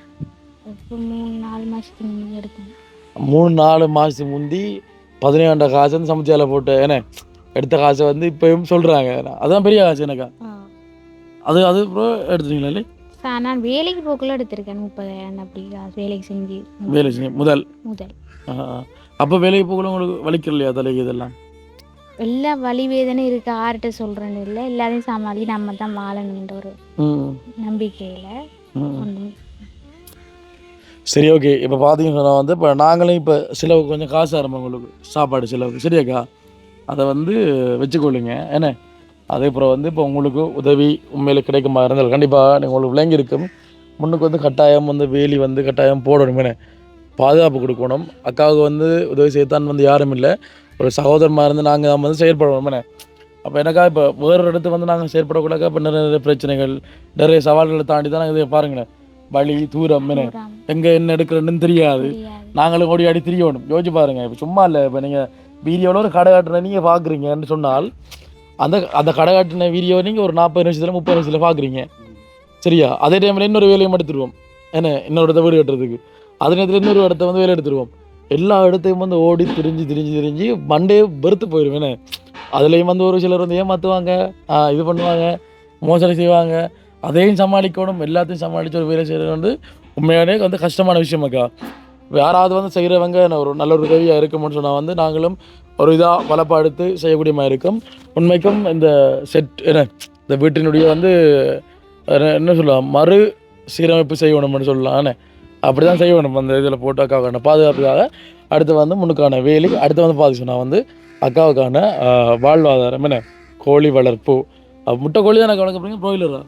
இப்போ 3-4 மாதத்துக்கு முன்னாடி எடுத்தேன். 3-4 மாதத்துக்கு முந்தி 17,000 காசு வந்து சமைச்சால போட்டு ஏன்னா எடுத்த காசை வந்து இப்போயும் சொல்கிறாங்க. அதுதான் பெரிய காசு எனக்கா. அது அப்புறம் எடுத்துட்டீங்களா? இல்லை நான் வேலைக்கு போக்குள்ள எடுத்திருக்கேன் 30,000 அப்படி காசு வேலைக்கு செஞ்சு முதல் அப்போ வேலைக்கு போக்குள்ள உங்களுக்கு வலிக்கலையா தலைக்கு? இதெல்லாம் எல்லா வலி வேதனை இருக்கு ஆர்கிட்ட சொல்கிறேன்னு இல்லை எல்லாரையும் சமாளி நம்ம தான் வாழணுன்ற ஒரு நம்பிக்கையில். சரி ஓகே இப்போ பார்த்தீங்கன்னா வந்து இப்போ நாங்களும் இப்போ செலவுக்கு கொஞ்சம் காசு ஆரம்பம் உங்களுக்கு சாப்பாடு செலவுக்கு சரியாக்கா அதை வந்து வச்சுக்கொள்ளுங்க ஏன்னா அதேபோல் வந்து இப்போ உங்களுக்கு உதவி உண்மையில் கிடைக்குமா இருந்தால் கண்டிப்பாக நீங்கள் உங்களுக்கு விளங்கி இருக்கும். முன்னுக்கு வந்து கட்டாயம் வந்து வேலி வந்து கட்டாயம் போடணும். ஏன்னா பாதுகாப்பு கொடுக்கணும். அக்காவுக்கு வந்து உதவி செய்யத்தான் வந்து யாரும் இல்லை, ஒரு சகோதரமாக இருந்து நாங்கள் தான் வந்து செயற்படுவோம். என்ன அப்போ எனக்கா இப்போ வேறு இடத்து வந்து நாங்கள் செயற்படக்கூடாக்கா இப்போ நிறைய பிரச்சனைகள் நிறைய சவால்களை தாண்டி தான் நாங்கள் இதை பாருங்களேன், வழி தூரம் என்ன எங்கே என்ன எடுக்கிறேன்னு தெரியாது, நாங்களும் ஓடி ஆடி திரியணும். யோசிச்சு பாருங்கள். இப்போ சும்மா இல்லை, இப்போ நீங்கள் வீடியோவில் ஒரு கடை காட்டுற நீங்கள் பார்க்குறீங்கன்னு சொன்னால் அந்த அந்த கடை காட்டின வீடியோ நீங்கள் ஒரு 40 நிமிஷத்தில் 30 நிமிஷத்தில் பார்க்குறீங்க. சரியா? அதே டைமில் இன்னொரு வேலையும் எடுத்துருவோம். என்ன இன்னொரு இடத்த வீடு கட்டுறதுக்கு அதே நேரத்தில் இன்னொரு இடத்த வந்து வேலை எடுத்துருவோம். எல்லா இடத்தையும் வந்து ஓடி திரிஞ்சு மண்டே வெறுத்து போயிடும். என்ன அதுலேயும் வந்து ஒரு சிலர் வந்து ஏமாற்றுவாங்க, இது பண்ணுவாங்க, மோசடி செய்வாங்க, அதையும் சமாளிக்கணும். எல்லாத்தையும் சமாளித்து ஒரு வேலை செய்கிறது வந்து உண்மையானே வந்து கஷ்டமான விஷயமாக்கா. யாராவது வந்து செய்கிறவங்க ஒரு நல்ல ஒரு உதவியாக இருக்கும்னு சொன்னால் வந்து நாங்களும் ஒரு இதாக வளப்படுத்து செய்யக்கூடிய மாதிரி இருக்கும். உண்மைக்கும் இந்த இந்த வீட்டினுடைய வந்து என்ன சொல்லலாம், மறு சீரமைப்பு செய்யணும்னு சொல்லலாம். அப்படி தான் செய்யணும். அந்த இதில் போட்டு அக்காவுக்கான பாதுகாப்புக்காக அடுத்து வந்து முன்னுக்கான வேலை, அடுத்து வந்து பார்த்து சொன்னால் வந்து அக்காவுக்கான வாழ்வாதாரம் என்ன கோழி வளர்ப்பு. முட்டை கோழி தான் எனக்கு வளர்க்க போகிறீங்க, ப்ரோயிலரா?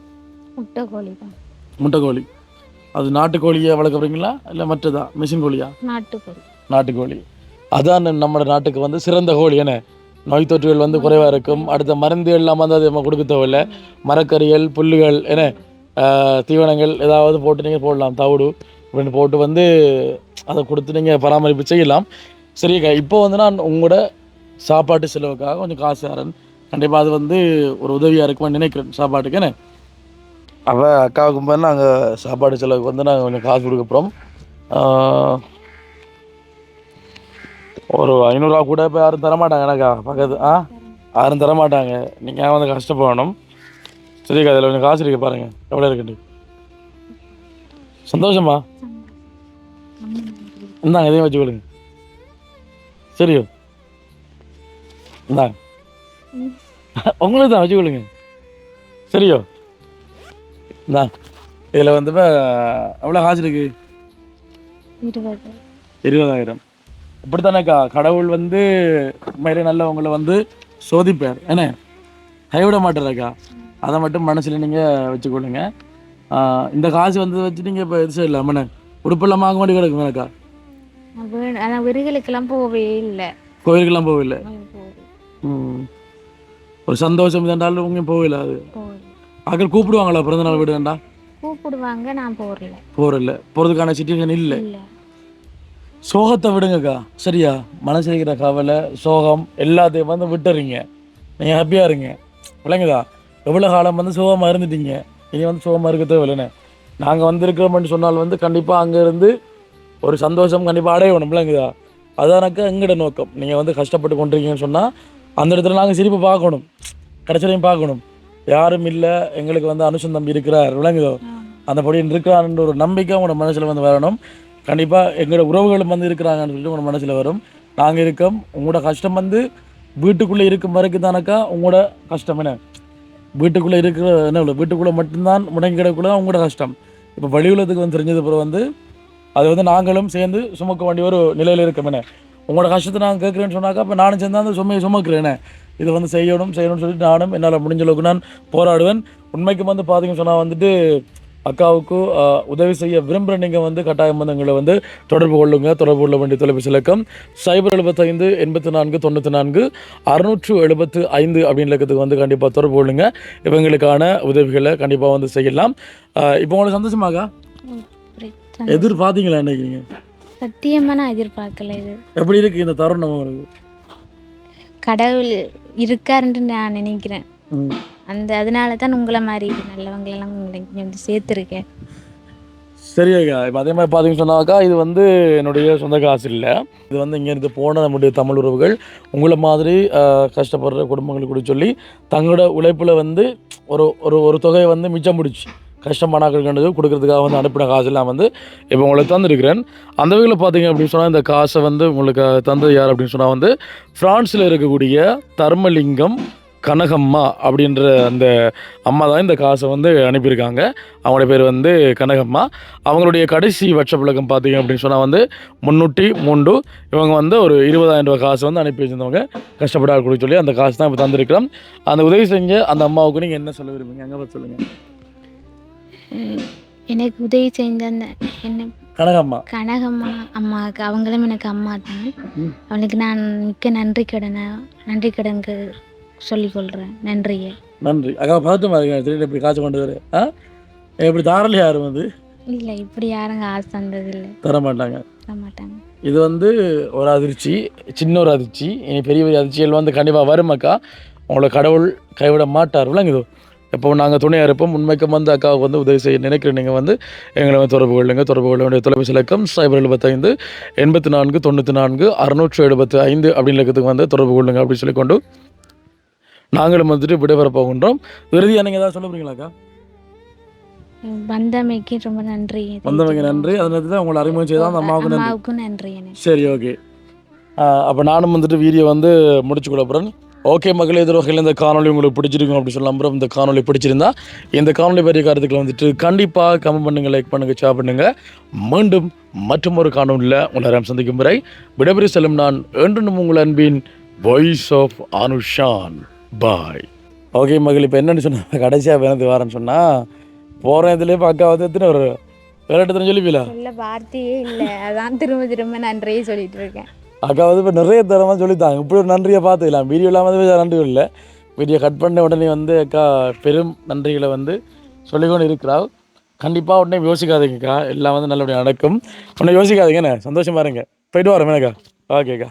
முட்டைக்கோழி தான். முட்டைக்கோழி அது நாட்டுக்கோழியை வளர்க்க போகிறீங்களா இல்லை மற்றதா மிஷின் கோழியா? நாட்டுக்கோழி. நாட்டுக்கோழி அதான் நம்ம நாட்டுக்கு வந்து சிறந்த கோழி. என்ன நோய் தொற்றுகள் வந்து குறைவாக இருக்கும். அடுத்த மருந்து எல்லாம் வந்து அது நம்ம கொடுக்க தேவையில்லை. மரக்கறிகள் புல்லுகள் என்ன தீவனங்கள் ஏதாவது போட்டு நீங்கள் போடலாம், தவிடு அப்படின்னு போட்டு வந்து அதை கொடுத்து நீங்கள் பராமரிப்பு செய்யலாம். சரிக்கா, இப்போ வந்து நான் உங்களோட சாப்பாட்டு செலவுக்காக கொஞ்சம் காசு தரேன். கண்டிப்பாக அது வந்து ஒரு உதவியாக இருக்குமான்னு நினைக்கிறேன் சாப்பாட்டுக்கு. என்ன அப்போ அக்காவுக்கு போது நாங்கள் சாப்பாடு செலவுக்கு வந்து நாங்கள் கொஞ்சம் காசு கொடுக்க போகிறோம். ஒரு 500 ரூபா கூட இப்போ யாரும் தரமாட்டாங்க எனக்கா, பக்கத்து யாரும் தரமாட்டாங்க. நீங்கள் வந்து கஷ்டப்படணும். சரிக்கா, அதில் கொஞ்சம் காசு இருக்கு பாருங்கள் எவ்வளோ இருக்குண்டு. சந்தோஷமா? இந்தாங்க இதையும் வச்சு கொடுங்க. சரியோ? இந்தாங்க உங்களுக்கு தான் வச்சு கொடுங்க. சரியோ? இந்தா இதில் வந்து இப்போ எவ்வளோ காசு இருக்கு? 20,000. இப்படித்தானேக்கா கடவுள் வந்து உண்மையிலே நல்லவங்களை வந்து சோதிப்பார். என்ன கைவிட மாட்டாரக்கா, அதை மட்டும் மனசில் நீங்கள் வச்சுக்கொள்ளுங்க. இந்த காசு வந்து வச்சு நீங்கள் இப்போ இது செய்யலாம். என்ன உடுப்பெல்லாம் வாங்க வேண்டி கிடக்கும் எனக்கா. ஆனால் வீடுகளுக்கெல்லாம் போகவே இல்லை, கோயிலுக்கெல்லாம் போகவில்லை. ஒரு சந்தோஷம் இதென்றாலும் உங்க போகல. அது ஆக்கள் கூப்பிடுவாங்களா பிறந்த நாள் வீடு வேண்டா? கூப்பிடுவாங்க, நான் போறல போகிறதுக்கான சிச்சுவேஷன் இல்லை. சோகத்தை விடுங்கக்கா. சரியா? மனசில் இருக்கிற கவலை சோகம் எல்லாத்தையும் வந்து விட்டுறீங்க, நீங்கள் ஹாப்பியாக இருங்க. விளங்குதா? எவ்வளோ காலம் வந்து சோகமாக இருந்துட்டீங்க, இனி வந்து சோகமாக இருக்க தேவையில்லைண்ணே. நாங்கள் வந்து இருக்கிறோம்னு சொன்னால் வந்து கண்டிப்பாக அங்கேருந்து ஒரு சந்தோஷம் கண்டிப்பாக அடையணும். விளங்குதா? அதானக்கா எங்களோட நோக்கம். நீங்கள் வந்து கஷ்டப்பட்டு கொண்டிருக்கீங்கன்னு சொன்னால் அந்த இடத்துல நாங்கள் சிரிப்பு பார்க்கணும், கடைசிலையும் பார்க்கணும். யாரும் இல்லை, எங்களுக்கு வந்து அனுஷன் தம்பி இருக்கிறார், விளங்குதோ அந்த படின்னு இருக்கிறாருன்ற ஒரு நம்பிக்கை உங்களோட மனசில் வந்து வரணும். கண்டிப்பாக எங்களோட உறவுகளும் வந்து இருக்கிறாங்கன்னு சொல்லிட்டு உங்களோட மனசில் வரும். நாங்கள் இருக்கோம். உங்களோட கஷ்டம் வந்து வீட்டுக்குள்ளே இருக்கும் வரைக்கும் தானக்கா உங்களோட கஷ்டம். என்ன வீட்டுக்குள்ளே இருக்கிற என்ன வீட்டுக்குள்ளே மட்டும்தான் முடங்கி கிடக்குள்ள உங்களோட கஷ்டம். இப்போ வெளி உலகத்துக்கு வந்து தெரிஞ்சது பிறகு வந்து அது வந்து நாங்களும் சேர்ந்து சுமக்க வேண்டிய ஒரு நிலையில் இருக்கோம். என்ன உங்களோட கஷ்டத்தை நான் கேட்குறேன்னு சொன்னாக்கா இப்போ நானும் சேர்ந்து அந்த சுமையை சுமக்கிறேன். இது வந்து செய்யணும்னு சொல்லிட்டு நானும் என்னால் முடிஞ்ச அளவுக்கு நான் போராடுவேன். உண்மைக்கு வந்து பார்த்தீங்கன்னு சொன்னால் வந்துட்டு அக்காவுக்கு உதவி செய்ய விரும்புகிற நீங்கள் வந்து கட்டாயம் வந்து எங்களை வந்து தொடர்பு கொள்ளுங்க. தொடர்பு கொள்ள வேண்டிய தொலைபேசி இலக்கம் 075 84 94 675 அப்படின்னு இலக்கத்துக்கு வந்து கண்டிப்பாக தொடர்பு கொள்ளுங்க. இவங்களுக்கான உதவிகளை கண்டிப்பாக வந்து செய்யலாம். இப்போ உங்களுக்கு சந்தோஷமாக்கா? எதிர்பார்த்தீங்களா? நினைக்கிறீங்க? சத்தியமா நான் எதிர்பார்க்கல. இது எப்படி இருக்கு இந்த தருணம் உங்களுக்கு? கடவுள் இருக்காருன்னு நான் நினைக்கிறேன். அதனால தான் உங்களை மாதிரி நல்லவங்களெல்லாம் வந்து சேர்த்துருக்கேன். சரியாக்கா. இப்போ அதே மாதிரி பார்த்தீங்கன்னு சொன்னாக்கா இது வந்து என்னுடைய சொந்த காசு இல்லை. இது வந்து இங்கேருந்து போன நம்முடைய தமிழ் உறவுகள் உங்களை மாதிரி கஷ்டப்படுற குடும்பங்களுக்கு கூட சொல்லி தங்களோட உழைப்பில் வந்து ஒரு தொகையை வந்து மிச்சம் பிடிச்சி கஷ்டமானாக்கள் கொடுக்கறதுக்காக வந்து அனுப்பின காசெல்லாம் வந்து இப்போ உங்களுக்கு தந்துருக்கிறேன். அந்த வகையில் பார்த்தீங்க அப்படின்னு சொன்னால் இந்த காசை வந்து உங்களுக்கு தந்தது யார் அப்படின்னு சொன்னால் வந்து ஃப்ரான்ஸில் இருக்கக்கூடிய தர்மலிங்கம் கனகம்மா அப்படின்ற அந்த அம்மா தான் இந்த காசை வந்து அனுப்பியிருக்காங்க. அவங்களுடைய பேர் வந்து கனகம்மா. அவங்களுடைய கடைசி வாட்ஸ்அப் இலக்கம் பார்த்தீங்க அப்படின்னு சொன்னால் வந்து 303. இவங்க வந்து ஒரு 20,000 ரூபா காசு வந்து அனுப்பி வச்சிருந்தவங்க கஷ்டப்படாது கொடுக்க சொல்லி அந்த காசு தான் இப்போ தந்திருக்கிறோம். அந்த உதவி செஞ்ச அந்த அம்மாவுக்கு நீங்கள் என்ன சொல்ல விரும்புங்க? அங்கே பார்த்து சொல்லுங்கள். எனக்கு உதவி செஞ்ச அந்த என்ன கனகம்மா. கனகம்மா அம்மாவுக்கு அவங்களும் எனக்கு அம்மா தான். அவனுக்கு நான் மிக்க நன்றி கடனுக்கு சொல்லிக்கொள்கிறேன். நன்றியை. நன்றி அக்கா. பார்த்து பாருங்க திடீர்னு இப்படி காய்ச்சி கொண்டு வர இப்படி தாரல யாரும் வந்து இல்லை இப்படி யாரும் காசு தந்ததில்லை, தர மாட்டாங்க. தரமாட்டாங்க. இது வந்து ஒரு அதிர்ச்சி, சின்ன ஒரு அதிர்ச்சி. இனி பெரிய பெரிய அதிர்ச்சிகள் வந்து கண்டிப்பாக வரும் அக்கா. உங்களை கடவுள் கைவிட மாட்டார். விளங்குதோ? எப்போ நாங்கள் துணையாக இருப்போம். உண்மைக்கும் வந்து அக்காவுக்கு வந்து உதவி செய்ய நினைக்கிற நீங்கள் வந்து எங்களை வந்து தொடர்பு கொள்ள வேண்டிய தொலைபேசி இலக்கம் 075 84 94 675 அப்படின்னு இலக்கத்துக்கு வந்து தொடர்பு கொள்ளுங்க அப்படின்னு சொல்லிக்கொண்டு நாங்களும் வந்துட்டு விடைபெற போகின்றோம். இறுதியாக நீங்கள் ஏதாவது சொல்ல போறீங்களாக்கா? வந்தமைக்கு ரொம்ப நன்றி. வந்தமைக்கு நன்றி. அதே நேரத்தில் உங்களை அறிமுகம் செய்தால் அந்த அம்மாவுக்கும் நன்றி. சரி, ஓகே. அப்போ நானும் வந்துட்டு வீடியோ வந்து முடிச்சு கொடுப்பேன். ஓகே மகளே, இது வகையில் இந்த காணொலி உங்களுக்கு பிடிச்சிருக்கும் அப்படின்னு சொல்லி நம்புகிறோம். இந்த காணொலி பிடிச்சிருந்தா இந்த காணொலி பற்றிய கருத்துக்களை வந்துட்டு கண்டிப்பாக கமெண்ட் பண்ணுங்கள், லைக் பண்ணுங்கள், ஷேர் பண்ணுங்கள். மீண்டும் மற்றும் ஒரு காணொலியில் உங்களை சந்திக்கும் வரை விடைபெறி செல்லும் நான் என்றும் உங்கள் அன்பின் voice of Anushan. Bye. Okay மகள், இப்போ என்னென்னு சொன்னால் கடைசியாக வேணது வரேன்னு சொன்னால் போகிறேன். இதுலேயே இப்போ அக்கா வந்து எத்தனை ஒரு வேலை சொல்லிப்பீங்களா? சொல்ல வார்த்தையே இல்லை, அதான் திரும்ப நன்றியே சொல்லிட்டு இருக்கேன். அக்கா வந்து இப்போ நிறைய தரமாக சொல்லித்தாங்க. இப்படி ஒரு நன்றியை பார்த்துக்கலாம். வீடியோ இல்லாமல் நன்றி இல்லை. வீடியோ கட் பண்ண உடனே வந்து அக்கா பெரும் நன்றிகளை வந்து சொல்லிக்கொண்டு இருக்கிறாள். கண்டிப்பாக உடனே யோசிக்காதீங்கக்கா, எல்லாம் வந்து நல்லபடியாக நடக்கும். உடனே யோசிக்காதீங்கண்ணே, சந்தோஷமாக இருங்க. போய்ட்டு வரேன் மேனக்கா. ஓகேக்கா.